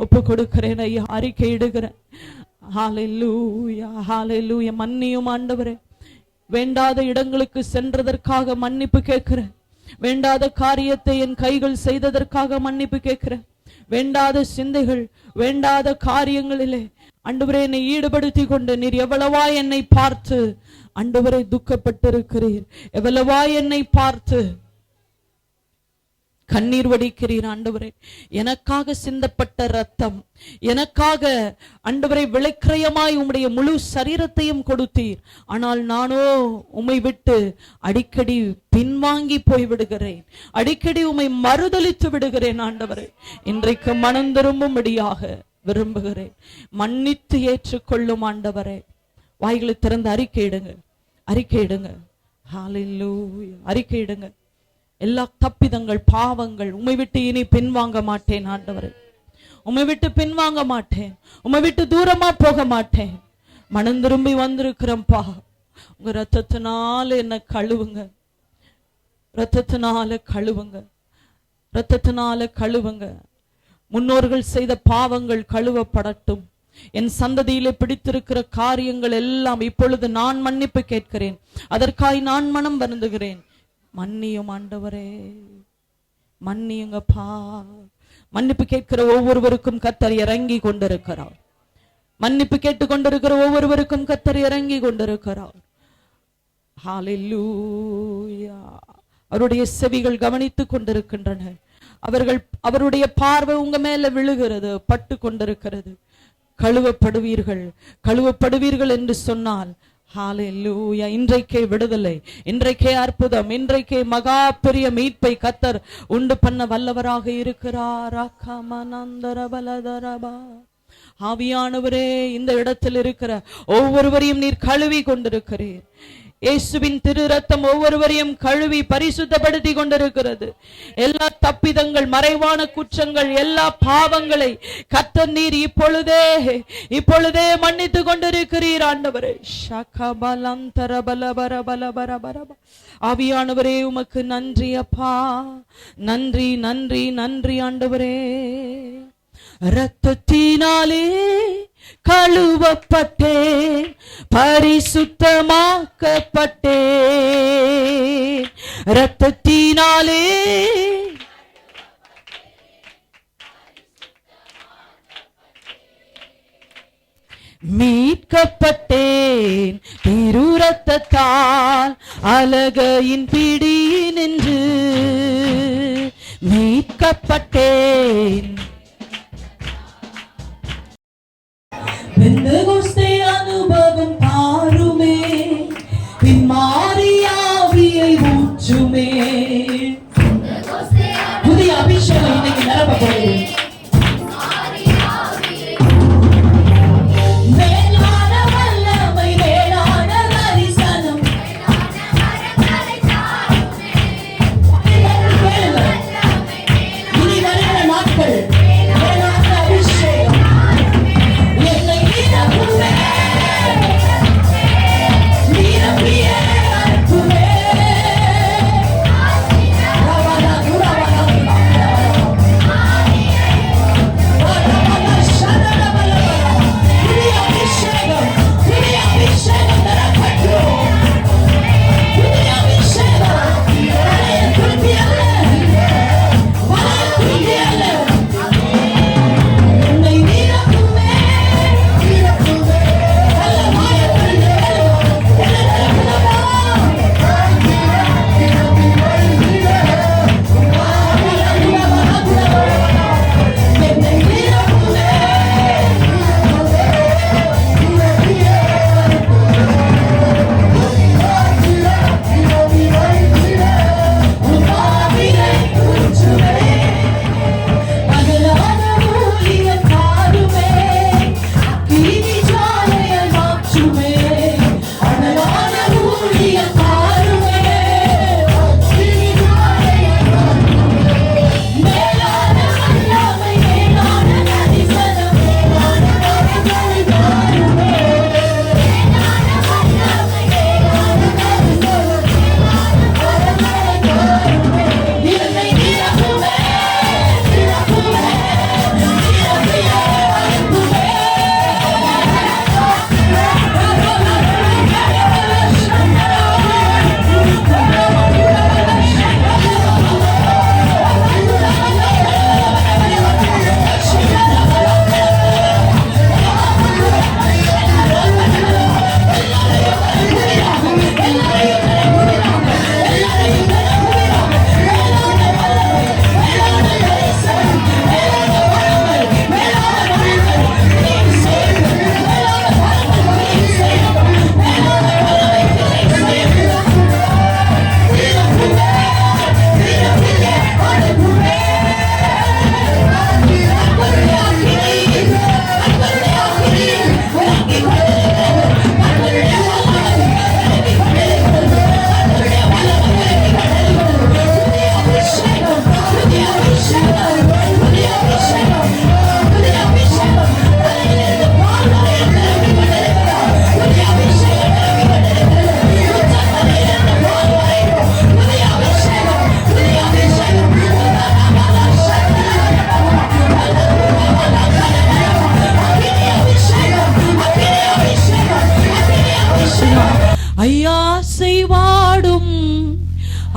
ஒப்பு கொடுக்கிறேன் ஐயா, அறிக்கையிடுகிறேன். ஹalleluya ஹalleluya. மன்னியும் ஆண்டவரே. வேண்டாத இடங்களுக்கு சென்றதற்காக மன்னிப்பு கேட்கிறேன். வேண்டாத காரியத்தை என் கைகள் செய்ததற்காக மன்னிப்பு கேட்கிறேன். வேண்டாத சிந்தைகள், வேண்டாத காரியங்களிலே ஆண்டவரே என்னை ஈடுபடுத்தி கொண்டு நீர் எவ்வளவா என்னை பார்த்து ஆண்டவரை துக்கப்பட்டிருக்கிறீர், எவ்வளவா என்னை பார்த்து கண்ணீர் வடிக்கிறீர். ஆண்டவரே, எனக்காக சிந்தப்பட்ட ரத்தம், எனக்காக ஆண்டவரை விலைக்கிரயமாய் உம்முடைய முழு சரீரத்தையும் கொடுத்தீர். ஆனால் நானோ உம்மை விட்டு அடிக்கடி பின்வாங்கி போய் விடுகிறேன், அடிக்கடி உம்மை மறுதலித்து விடுகிறேன். ஆண்டவரே, இன்றைக்கு மனம் திரும்பும்படியாக விரும்புகிறேன். மன்னித்து ஏற்றுக்கொள்ளும் ஆண்டவரே. வாய்களை திறந்து அறிக்கையிடுங்க, அறிக்கையிடுங்க. ஹalleluya, அறிக்கையிடுங்க. எல்லா தப்பிதங்கள், பாவங்கள் உம்மை விட்டு இனி பின்வாங்க மாட்டேன் ஆண்டவரே. உம்மை விட்டு பின்வாங்க மாட்டேன், உம்மை விட்டு தூரமா போக மாட்டேன். மனம் திரும்பி வந்திருக்கிறேன்ப்பா. உங்க ரத்தத்தினால என்ன கழுவுங்க, ரத்தத்தினால கழுவுங்க, ரத்தத்தினால கழுவுங்க. முன்னோர்கள் செய்த பாவங்கள் கழுவப்படட்டும். என் சந்ததியிலே பிடித்திருக்கிற காரியங்கள் எல்லாம் இப்பொழுது நான் மன்னிப்பு கேட்கிறேன். அதற்காய் நான் மனம் வருந்துகிறேன். மன்னியும் ஆண்டவரே, மன்னியுங்கப்பா. மன்னிப்பு கேட்கிற ஒவ்வொருவருக்கும் கர்த்தர் இறங்கி கொண்டிருக்கிறார். மன்னிப்பு கேட்டுக் கொண்டிருக்கிற ஒவ்வொருவருக்கும் கர்த்தர் இறங்கி கொண்டிருக்கிறார். ஹalleluya. அவருடைய செவிகள் கவனித்துக் கொண்டிருக்கின்றன. அவருடைய பார்வை உங்க மேல விழுகிறது, பட்டு கொண்டிருக்கிறது. கழுவப்படுவீர்கள், கழுவப்படுவீர்கள் என்று சொன்னால் ஹalleluya. இன்றைக்கே விடுதலை, இன்றைக்கே அற்புதம், இன்றைக்கே மகா பெரிய மீட்பை கர்த்தர் உண்டு பண்ண வல்லவராக இருக்கிறார். ஆவியானவரே, இந்த இடத்தில் இருக்கிற ஒவ்வொருவரையும் நீர் கழுவி கொண்டிருக்கிறீர். இயேசுவின் திரு ரத்தம் ஒவ்வொருவரையும் கழுவி பரிசுத்தப்படுத்தி கொண்டிருக்கிறது. எல்லா தப்பிதங்கள், மறைவான குற்றங்கள், எல்லா பாவங்களை கர்த்தர் நீர் இப்பொழுதே மன்னித்து கொண்டிருக்கிறீர் ஆண்டவரே. ஆவியானவரே, உமக்கு நன்றி அப்பா, நன்றி நன்றி நன்றி ஆண்டவரே. இரத்தத்தினாலே கழுவப்பட்டேன், பரிசுத்தமாக்கப்பட்டேன். இரத்தத்தினாலே மீட்கப்பட்டேன். திரு இரத்தத்தால் அலகையின் பிடியினின்று மீட்கப்பட்டேன். பெந்தெகோஸ்தே அனுபவம் தாருமே, பின்மாரியாவியை ஊற்றுமே. புதிய அபிஷேகம் இன்னைக்கு நிரப்ப போகுது. மேலான வல்லமை, மேலான தரிசனம், இனி வருகிற நாட்கள் மேலான அபிஷேகம்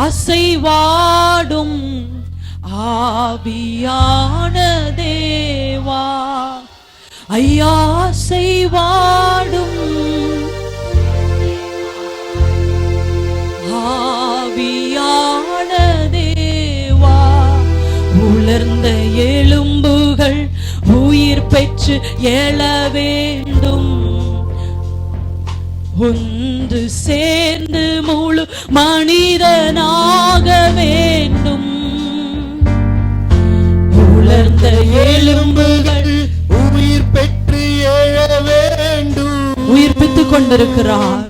அசைவாடும் ஆவியான தேவா, ஐயா அசைவாடும் ஆவியான தேவா, உலர்ந்த எலும்புகள் உயிர் பெற்று எழ வேண்டும், ஒன்று சேர்ந்து முழு மனிதனாக வேண்டும். உலர்ந்த எலும்புகள் உயிர் பெற்று எழ வேண்டும். உயிர்ப்பித்துக் கொண்டிருக்கிறார்.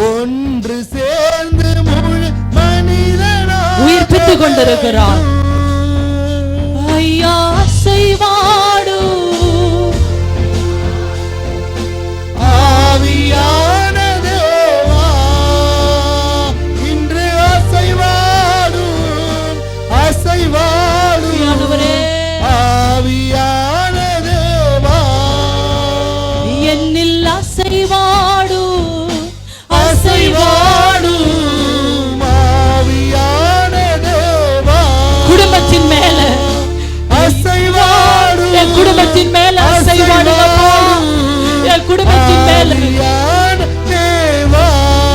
ஒன்று சேர்ந்து முழு மனிதனாக உயிர்ப்பித்துக் கொண்டிருக்கிறார். ஐயா அசைவாடு ஆவியான தேவா, இன்று அசைவாடும் அசைவாடும் ஆவியான தேவா, என்னில் அசைவாடு அசைவாடும் ஆவியான தேவா, குடும்பத்தின் மேல அசைவாடும் என் குடும்பத்தின் மேல அசைவாடுங்கப்பா, என் குடும்பத்தின் மேல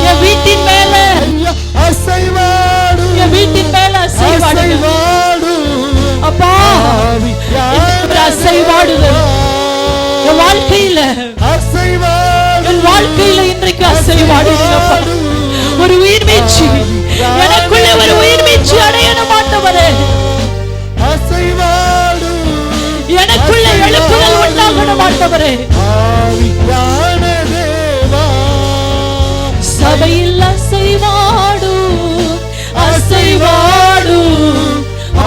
என் வீட்டின் மேல அசைவாடும் என் வீட்டின் மேல அசைவாடுங்க அப்பா, அசைவாடுதல் என் வாழ்க்கையில என் வாழ்க்கையில இன்றைக்கு அசைவாடுங்கப்பா. ஒரு உயிர் மீட்சி எனக்குள்ள ஒரு உயிர் மீட்சி அடையணும் ஆண்டவரே, எனக்குள்ள எழுப்புதல் உண்டாகணும் ஆண்டவரே. சபையில் அசைவாடு அசைவாடு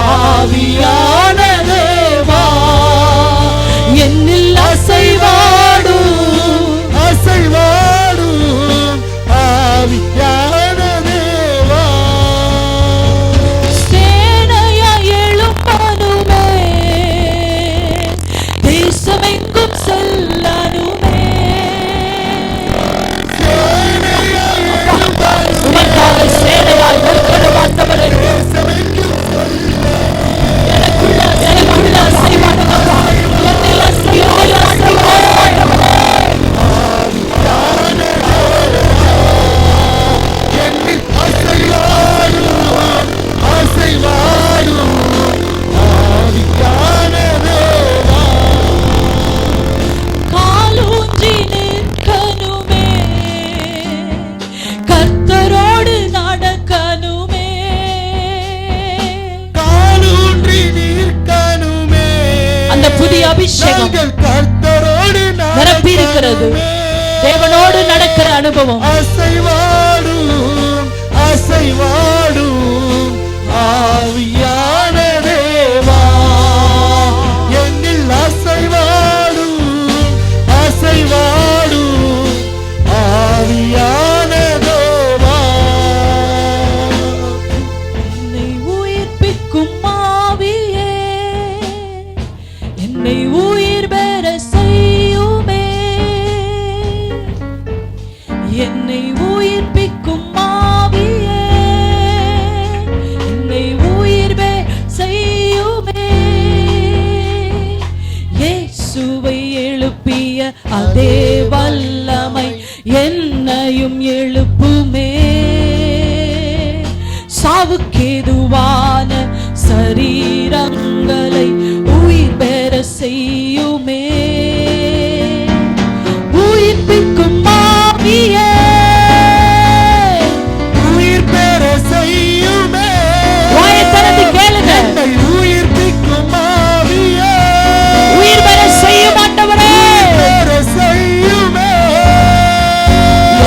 ஆவியான தேவா, என்னில் அசைவாடு அசைவாடு ஆவியான தேவா, சேனையா எழும்பனுமே, தேசமெங்கும் செல்லனுமே, உமக்காக சேனையாய் நிற்கணும் ஆண்டவரே. எனக்குள்ள அசைவாடுங்கப்பா, என்னில் அசைவாடு காலூன்றி நிற்கணுமே, கர்த்தரோடு நடக்கணுமே, காலூன்றி நிற்கணுமே, அந்த புதிய அபிஷேகம் கர்த்தரோடு நிரப்பி இருக்கிறது. தேவனோடு நடக்கிற அனுபவம் அசைவாடும் அசைவாடும் ஆவியான தேவா, என்னில் அசைவாடும் அசைவாடும் ஆவியான தேவா, என்னை உயிர்ப்பிக்கும் ஆவியே, என்னை உயிர் பெற செய்யுமே, என்னை உயிர்ப்பிக்கும் ஆவியே, என்னை உயிர் பெற செய்யுமே, இயேசுவை எழுப்பிய அதே வல்லமை என்னையும் எழுப்புமே, சாவுக்கேதுவான சரீரங்களை உயிர் பெற செய்யுமே, உயிர்ப்பிக்கும் ஆவியே, உயிர் பெற செய்யுமே, வாயை திறந்து கேளுங்க. என்னை உயிர்ப்பிக்கும் ஆவியே, உயிர் பெற செய்யும் ஆண்டவரே, பெற செய்யுமே,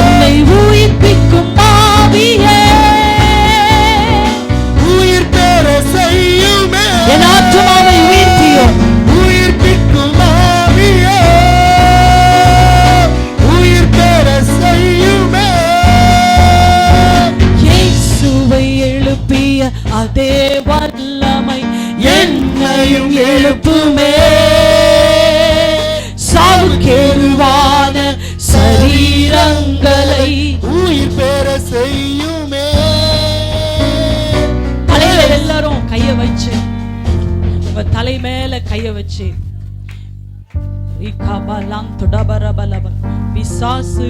என்னை உயிர்ப்பிக்கும் ஆவியே, உயிர் பெற செய்யுமே, என் ஆத்துமாவை உயிர்ப்பியும், உயிர்ப்பிக்கும் ஆவியே, உயிர் பெற செய்யுமே, இயேசுவை எழுப்பிய அதே வல்லமை என்னையும் எழுப்புமே, சாவுக்கேதுவான சரீரங்களை உயிர் பெற செய்யுமே, தலை மேல கைய வச்சு பிசாசு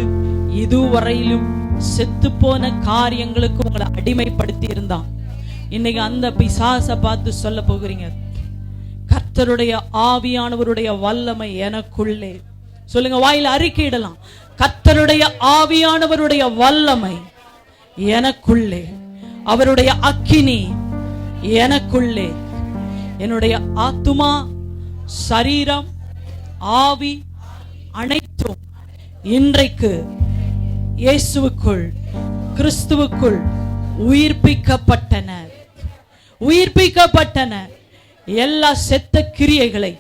இதுவரையிலும் செத்து போன காரியங்களுக்கு உங்களை அடிமைப்படுத்தி இருந்தான். இன்னைக்கு அந்த பிசாசை பார்த்து சொல்ல போகிறீங்க, கர்த்தருடைய ஆவியானவருடைய வல்லமை எனக்குள்ளே. சொல்லுங்க, வாயில அறிக்கையிடலாம். கர்த்தருடைய ஆவியானவருடைய வல்லமை எனக்குள்ளே, அவருடைய அக்கினி எனக்குள்ளே. என்னுடைய ஆத்துமா, சரீரம், ஆவி அனைத்தும் இன்றைக்கு இயேசுவுக்குள், கிறிஸ்துவுக்குள் உயிர்ப்பிக்கப்பட்டன. உயிர்ப்பிக்கப்பட்டன. எல்லா செத்த கிரியைகளை,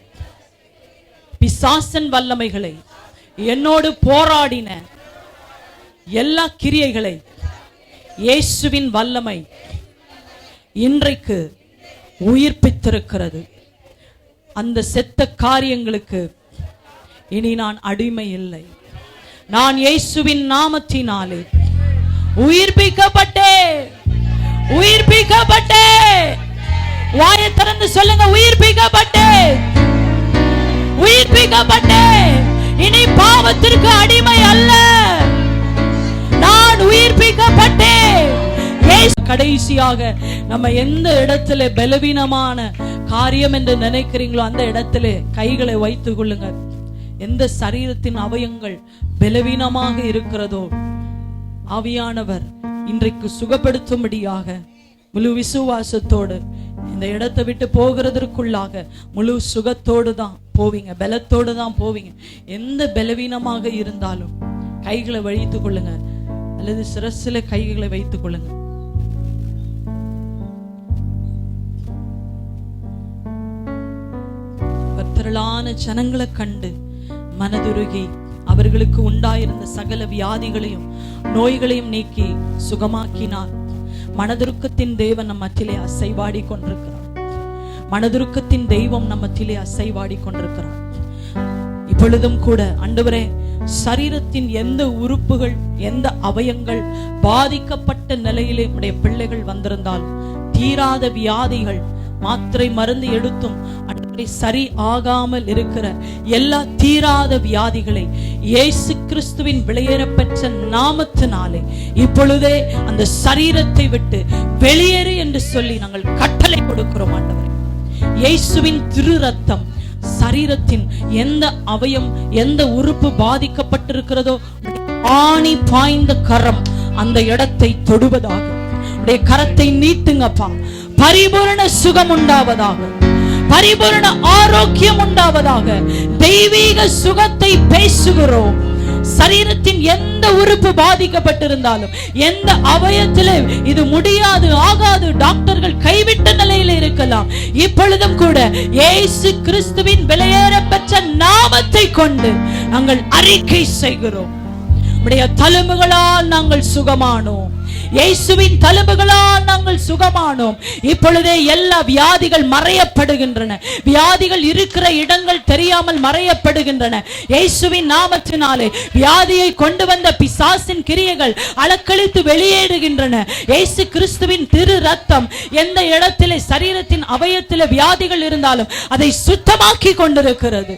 பிசாசன் வல்லமைகளை, என்னோடு போராடின எல்லா கிரியைகளை இயேசுவின் வல்லமை இன்றைக்கு உயிர்ப்பித்திருக்கிறது. அந்த செத்த காரியங்களுக்கு இனி நான் அடிமை இல்லை. நான் இயேசுவின் நாமத்தினாலே உயிர்ப்பிக்கப்பட்டேன். உயிர்ப்பிக்கப்பட்டேன். வாயை திறந்து சொல்லுங்க, உயிர்ப்பிக்கப்பட்டேன். உயிர்ப்பிக்கப்பட்டேன். இனி பாவத்திற்கு அடிமை அல்ல. நான் உயிர்ப்பிக்கப்பட்டேன். கடைசியாக நம்ம எந்த இடத்துல பலவீனமான காரியம் என்று நினைக்கிறீங்களோ அந்த இடத்துல கைகளை வைத்துக் கொள்ளுங்க. எந்த சரீரத்தின் அவயங்கள் பலவீனமாக இருக்கிறதோ ஆவியானவர் இன்றைக்கு சுகப்படுத்தும்படியாக முழு விசுவாசத்தோடு இந்த இடத்தை விட்டு போகிறதற்குள்ளாக முழு சுகத்தோடு தான் போவீங்க, பலத்தோடு தான் போவீங்க. எந்த பலவீனமாக இருந்தாலும் கைகளை வைத்துக் கொள்ளுங்க, அல்லது சிரசில கைகளை வைத்துக் கொள்ளுங்க. திரளான ஜனங்களை கண்டு மனதுருகி அவர்களுக்கு உண்டாயிருந்த சகல வியாதிகளையும் நோய்களையும் நீக்கி சுகமாக்கினார். மனதுருக்கத்தின் தேவன் நம் மத்தியிலே அசைவாடி கொண்டிருக்கிறார். மனதுருக்கத்தின் தெய்வம் நம் மத்தியிலே அசைவாடி கொண்டிருக்கிறார். இப்பொழுதும் கூட ஆண்டவரே, சரீரத்தின் எந்த உறுப்புகள், எந்த அவயங்கள் பாதிக்கப்பட்ட நிலையிலே உடைய பிள்ளைகள் வந்திருந்தாலும், தீராத வியாதிகள், மாத்திரை மருந்து எடுத்தும் சரி ஆகாமல் இருக்கிற எல்லா தீராத வியாதிகளை இயேசு கிறிஸ்துவின் வெளியேற பெற்ற நாமத்தினாலே இப்பொழுதே அந்த சரீரத்தை விட்டு வெளியேறு என்று சொல்லி நாங்கள் கட்டளை கொடுக்கிறோம். ஆண்டவரே, இயேசுவின் திரு ரத்தம் சரீரத்தின் எந்த அவயம், எந்த உறுப்பு பாதிக்கப்பட்டிருக்கிறதோ ஆணி பாய்ந்த கரம் அந்த இடத்தை தொடுவதாக. உடைய கரத்தை நீட்டுங்கப்பா. பரிபூரண சுகம் உண்டாவதாக, பரிபூரண ஆரோக்கியம் உண்டாவதாக. தெய்வீக சுகத்தை பேசுகிறோம். சரீரத்தின் எந்த உறுப்பு பாதிக்கப்பட்டிருந்தாலும், எந்த அவயத்திலே இது முடியாது, ஆகாது, டாக்டர்கள் கைவிட்ட நிலையில் இருக்கலாம், இப்பொழுதும் கூட இயேசு கிறிஸ்துவின் வெளியேற பெற்ற நாமத்தை கொண்டு நாங்கள் அறிக்கை செய்கிறோம். உடைய தழும்புகளால் நாங்கள் சுகமானோம். இயேசுவின் தழும்புகளால் நாங்கள் சுகமானோம். இப்பொழுதே எல்லா வியாதிகள் மறையப்படுகின்றன. வியாதிகள் இருக்கிற இடங்கள் தெரியாமல் மறையப்படுகின்றன. இயேசுவின் நாமத்தினாலே வியாதியை கொண்டு வந்த பிசாசின் கிரியைகள் அலக்களித்து வெளியேறுகின்றன. இயேசு கிறிஸ்துவின் திரு ரத்தம் எந்த இடத்திலே சரீரத்தின் அவயத்திலே வியாதிகள் இருந்தாலும் அதை சுத்தமாக்கி கொண்டிருக்கிறது.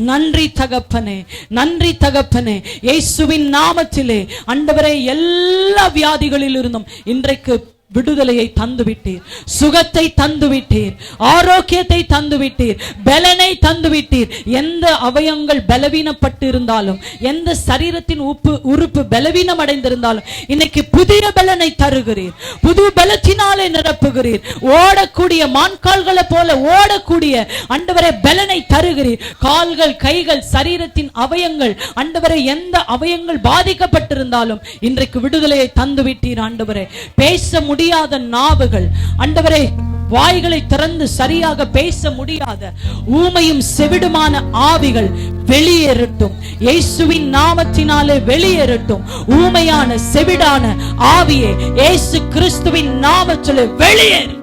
நன்றி தகப்பனே, நன்றி தகப்பனே. இயேசுவின் நாமத்திலே ஆண்டவரே, எல்லா வியாதிகளில் இருந்தும் இன்றைக்கு விடுதலையை தந்துவிட்டீர், சுகத்தை தந்துவிட்டீர், ஆரோக்கியத்தை தந்துவிட்டீர், பலனை தந்துவிட்டீர். எந்த அவயங்கள் பலவீனப்பட்டு இருந்தாலும், எந்த சரீரத்தின் உறுப்பு பலவீனம் அடைந்திருந்தாலும் இன்னைக்கு புதிய பலனை தருகிறீர். புது பலத்தினாலே நிரப்புகிறீர். ஓடக்கூடிய மான்கால்களை போல ஓடக்கூடிய ஆண்டவரே பலனை தருகிறீர். கால்கள், கைகள், சரீரத்தின் அவயங்கள் ஆண்டவரே, எந்த அவயங்கள் பாதிக்கப்பட்டிருந்தாலும் இன்றைக்கு விடுதலையை தந்துவிட்டீர். ஆண்டவரே, பேச முடியாத நாவுகள் ஆண்டவரே, வாய்களை திறந்து சரியாக பேச முடியாத ஊமையும் செவிடுமான ஆவிகள் வெளியேறட்டும். இயேசுவின் நாமத்தினாலே வெளியேறட்டும். ஊமையான செவிடான ஆவியே இயேசு கிறிஸ்துவின் நாமத்திலே வெளியேறு.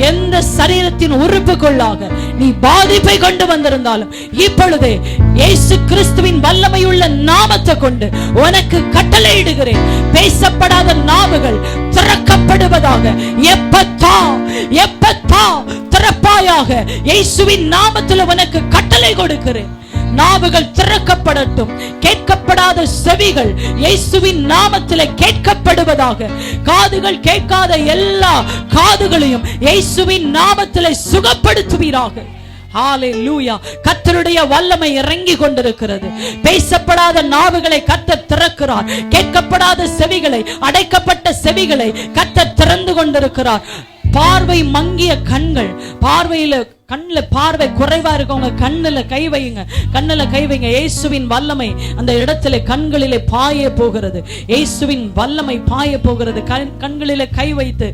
எந்த சரீரத்தின் உறுப்புக்குள்ளாக நீ பாதிப்பை கொண்டு வந்திருந்தாலும் இப்பொழுதே இயேசு கிறிஸ்துவின் வல்லமையுள்ள நாமத்தை கொண்டு உனக்கு கட்டளையிடுகிறேன். பேசப்படாத நாவுகள் திறக்கப்படுவதாக. எப்பத்தா எப்பத்தா திறப்பா வாயாக இயேசுவின் நாமத்தில் உனக்கு கட்டளை கொடுக்கிறேன். நாவுகள் திறக்கப்படட்டும், கேட்கப்படாத செவிகள் இயேசுவின் நாமத்திலே கேட்கப்படுவதாக. காதுகள் கேட்காத எல்லா காதுகளையும் இயேசுவின் நாமத்திலே சுகப்படுத்துவீராக. ஹalleluya. கர்த்தருடைய வல்லமை இறங்கி கொண்டிருக்கிறது. பேசப்படாத நாவுகளை கர்த்தர் திறக்கிறார். கேட்கப்படாத செவிகளை, அடைக்கப்பட்ட செவிகளை கர்த்தர் திறந்து கொண்டிருக்கிறார். பார்வை மங்கிய கண்கள், கண்ணுல பார்வை குறைவா இருக்கவங்க கண்ணுல கை வைங்க, கண்ணுல கை வைங்க. இயேசுவின் வல்லமை அந்த இடத்துல கண்களிலே பாய போகிறது. இயேசுவின் வல்லமை பாய போகிறது. கண்களிலே கை வைத்து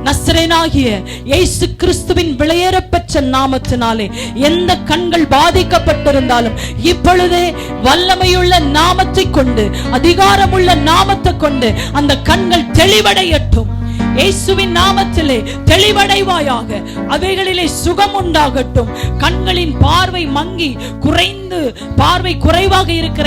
நசரேயனாகிய இயேசு கிறிஸ்துவின் விலையேறப்பெற்ற நாமத்தினாலே எந்த கண்கள் பாதிக்கப்பட்டிருந்தாலும் இப்பொழுதே வல்லமையுள்ள நாமத்தை கொண்டு, அதிகாரமுள்ள நாமத்தை கொண்டு அந்த கண்கள் தெளிவடையட்டும். இயேசுவின் நாமத்திலே தெளிவடைவாயாக. அவைகளிலே சுகம் உண்டாகட்டும். கண்களின் பார்வை மங்கி குறைந்து பார்வை குறைவாக இருக்கிற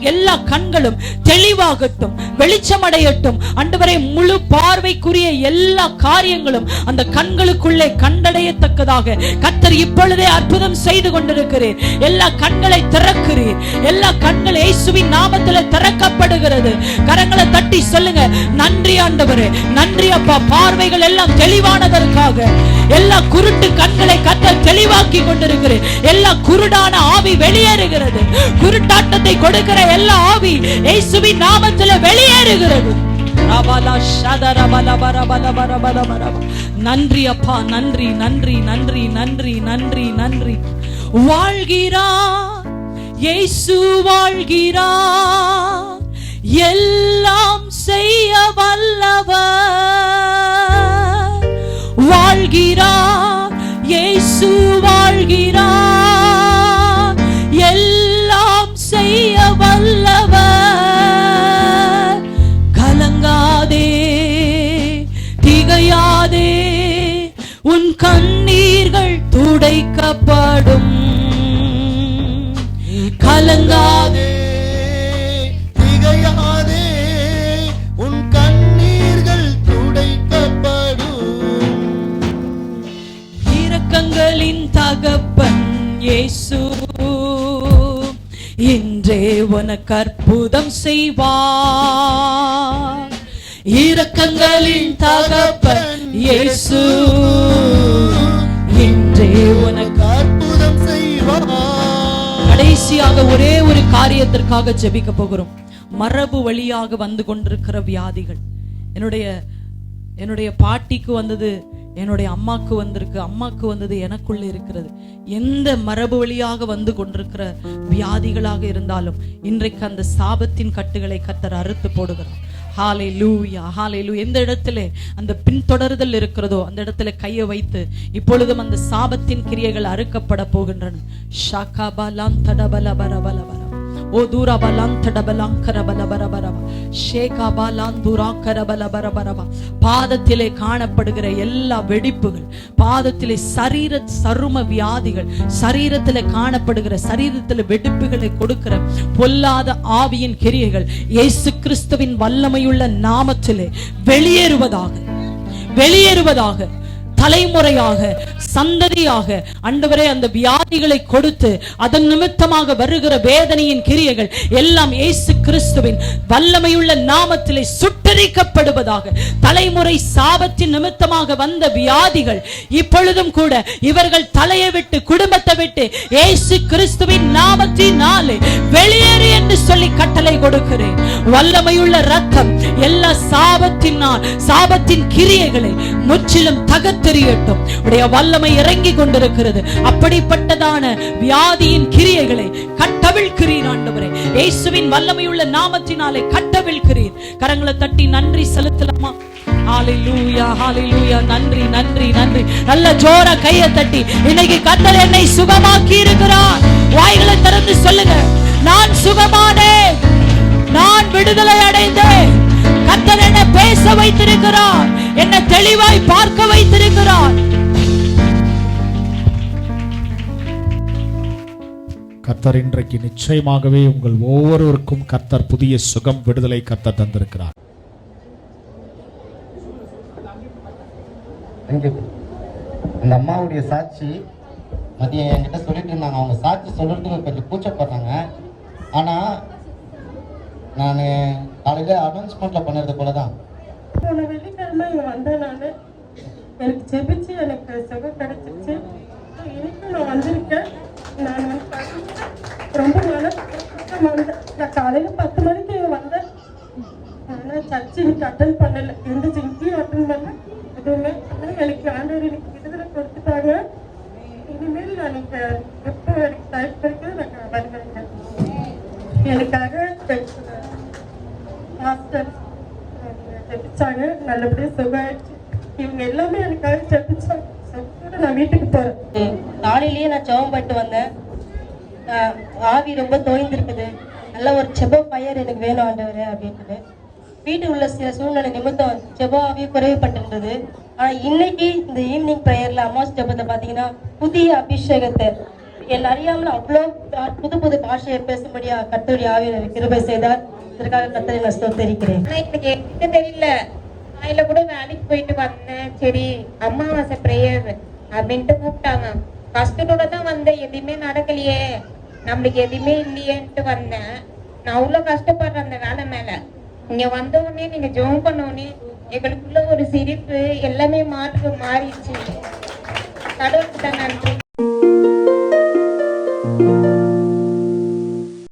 எல்லா கண்களும் தெளிவாகட்டும், வெளிச்சமடையட்டும். ஆண்டவரே, முழு பார்வைக்குரிய எல்லா காரியங்களும் அந்த கண்களுக்குள்ளே கண்டடையத்தக்கதாக கர்த்தர் இப்பொழுதே அற்புதம் செய்து கொண்டிருக்கிறீர். எல்லா கண்களை திறக்கிறீர். எல்லா கண்கள் இயேசுவின் நாமத்திலே திறக்கப்படுகிறது. கரங்களை தட்டி சொல்லுங்க, நன்றி ஆண்டவரே, நன்றி அப்பா. பார்வைகள் எல்லாம் தெளிவானதற்காக எல்லா குருட்டு கண்களை கர்த்தர் தெளிவாக்கி கொண்டிருக்கிறார். எல்லா குருடான ஆவி வெளியேறுகிறது. குருட்டாட்டத்தை கொடுக்கிற எல்லா ஆவி இயேசுவின் நாமத்திலே வெளியேறுகிறது. நன்றி அப்பா, நன்றி நன்றி நன்றி நன்றி நன்றி நன்றி. வாழ்கிறார் இயேசு, வாழ்கிறார், எல்லாம் செய்ய வல்லவர். வாழ்கிறார் இயேசு, வாழ்கிறார், எல்லாம் செய்ய வல்லவர். கலங்காதே, திகையாதே, உன் கண்ணீர்கள் துடைக்கப்படும். கலங்காதே, திகையாதே, உன் கண்ணீர்கள் துடைக்கப்படும். இரக்கங்களின் தகப்பன் இயேசு இன்றே உனக்கு அற்புதம் செய்வார். இரக்கங்களின் தகப்பன் இயேசு இன்றே உனக்கு அற்புதம் செய்வார். கடைசியாக ஒரே ஒரு காரியத்திற்காக ஜெபிக்க போகிறோம். மரபு வழியாக வந்து கொண்டிருக்கிற வியாதிகள். என்னுடைய பாட்டிக்கு வந்தது, என்னுடைய அம்மாக்கு வந்திருக்கு, அம்மாக்கு வந்தது, எனக்குள்ள இருக்கிறது. எந்த மரபு வழியாக வந்து கொண்டிருக்கிற வியாதிகளாக இருந்தாலும் இன்றைக்கு அந்த சாபத்தின் கட்டுகளை கர்த்தர் அறுத்து போடுகிறார். ஹalleluya, ஹalleluya. எந்த இடத்திலே அந்த பின்தொடர்தல் இருக்கிறதோ அந்த இடத்துல கையை வைத்து இப்பொழுதும் அந்த சாபத்தின் கிரியைகள் அறுக்கப்பட போகின்றன. ஷகபலம் தடபல பரபல பர ஓ தூரபலம் தடபலம் கரபல பரபரவ ஷேகபலம் துரா கரபல பரபரவ. பாதத்திலே காணப்படுகிற எல்லா வெடிப்புகள், பாதத்திலே சரும வியாதிகள், சரீரத்திலே காணப்படுகிற சரீரத்திலே வெடிப்புகளை கொடுக்கிற பொல்லாத ஆவியின் கிரியைகள் இயேசு கிறிஸ்துவின் வல்லமையுள்ள நாமத்திலே வெளியேறுவதாக, வெளியேறுவதாக. தலைமுறையாக, சந்ததியாக ஆண்டவரே அந்த வியாதிகளை கொடுத்து அதன் நிமித்தமாக வருகிற வேதனையின் கிரியைகள் எல்லாம் இயேசு கிறிஸ்துவின் வல்லமையுள்ள நாமத்திலே சுட்டரிக்கப்படுவதாக. தலைமுறை சாபத்தின் நிமித்தமாக வந்த வியாதிகள் இப்பொழுதும் கூட இவர்கள் தலையை விட்டு, குடும்பத்தை விட்டு இயேசு கிறிஸ்துவின் நாமத்தினாலே வெளியேறு என்று சொல்லி கட்டளை கொடுக்கிறேன். வல்லமையுள்ள இரத்தம் எல்லா சாபத்தின் கிரியைகளை முற்றிலும் தகர்த்தெறியட்டும். உடைய வல்லமை இறங்கி கொண்டிருக்கிறது. அப்படிப்பட்டதான வியாதியின் கிரியைகளை கட்டவிழ்கிறீர் ஆண்டவரே. இயேசுவின் வல்லமையுள்ள நாமத்தினாலே கட்டவிழ்கிறீர். கரங்களை தட்டி நன்றி செலுத்தலாமா? ஹalleluya, ஹalleluya. நன்றி நன்றி நன்றி. நல்ல ஜோரா கையை தட்டி இன்னைக்கு கர்த்தர் என்னை சுகமாக்கி இருக்கிறார். வாய்களை திறந்து சொல்லுங்க, நான் சுகமானேன், நான் விடுதலை அடைந்தேன். கர்த்தர் என்னை பேச வைத்திருக்கிறார், என்னை தெளிவாய் பார்க்க வைத்திருக்கிறார். கர்த்தர் இன்றைக்கு நிச்சயமாகவே உங்கள் ஒவ்வொருவருக்கும் கர்த்தர் புதிய சுகம், விடுதலை கர்த்தர் தந்திருக்கிறார். Thank you. அந்த அம்மாவுடைய சாட்சி மதியம் என்கிட்ட சொல்லிட்டு இருந்தாங்க. அவங்க சாட்சி சொல்றதுக்கு கொஞ்சம் கூச்சப்படுறாங்க. ஆனால் நான் காலையில் அனௌன்ஸ்மெண்ட்டில் பண்ணுறது போல தான் போன வெள்ளிக்கிழமை இங்கே வந்தேன். நான் எனக்கு ஜெபிச்சு எனக்கு சுகம் கிடைச்சிச்சு. இன்னைக்கு நான் வந்திருக்கேன். நான் வந்து பார்த்தீங்கன்னா ரொம்ப மனசுக்கு வந்தேன். நான் காலையில் 10 மணிக்கு இங்கே வந்தேன். ஆனால் சர்ச்சு இன்னைக்கு அட்டன் பண்ணலை. எந்த ஜிங்கியும் அட்டன் பண்ணல, எதுவுமே. ஆனால் எனக்கு ஆண்டவர் எனக்கு விடுதலை கொடுத்துட்டாங்க. இனிமேல் நான் இங்கே எப்போ எனக்கு டைம் கிடைக்குது நான் வருவேங்க. எனக்காக மாஸ்டர் ஜெபிச்சாங்க, நல்லபடியாக சுகாயிடுச்சு. இவங்க எல்லாமே எனக்காக ஜெபிச்சாங்க. நான் வீட்டுக்கு போறேன். காலையிலேயே நான் ஜெபம் பண்ணிட்டு வந்தேன். ஆவி ரொம்ப தோய்ந்திருக்குது, நல்ல ஒரு ஜெப ஃபயர் எனக்கு வேணும் ஆண்டவரே அப்படின்ட்டு. வீட்டில் உள்ள சில சூழ்நிலை நிமித்தம் ஜெப ஆவியே குறைவுபட்டிருந்தது. ஆனால் இன்னைக்கு இந்த ஈவினிங் ப்ரேயர்ல அமாவாசை ஜெபத்தை பார்த்தீங்கன்னா புதிய அபிஷேகத்தை என் அறியாமல் அவ்வளோ புது புது பாஷையை பேசும்படியா கர்த்தருடைய ஆவி எனக்கு கிருபை செய்தார். இதற்காக கர்த்தரை நான் ஸ்தோத்திரிக்கிறேன். எனக்கு தெரியல, காலையில கூட வேலைக்கு போயிட்டு வந்தேன். சரி அமாவாசை பிரேயர் அப்படின்ட்டு கூப்பிட்டாங்க. கஷ்டத்தோட தான் வந்தேன். எதுவுமே நடக்கலையே, நம்மளுக்கு எதுவுமே இல்லையேன்ட்டு வந்தேன். நான் அவ்வளோ கஷ்டப்படுறேன் அந்த வேலை மேல. இங்க வந்த உடனே நீங்க ஜெபம் பண்ண உடனே எங்களுக்குள்ள ஒரு சிரிப்பு எல்லாமே மாறிடுச்சு. கடவுளுக்கு தான் நன்றி.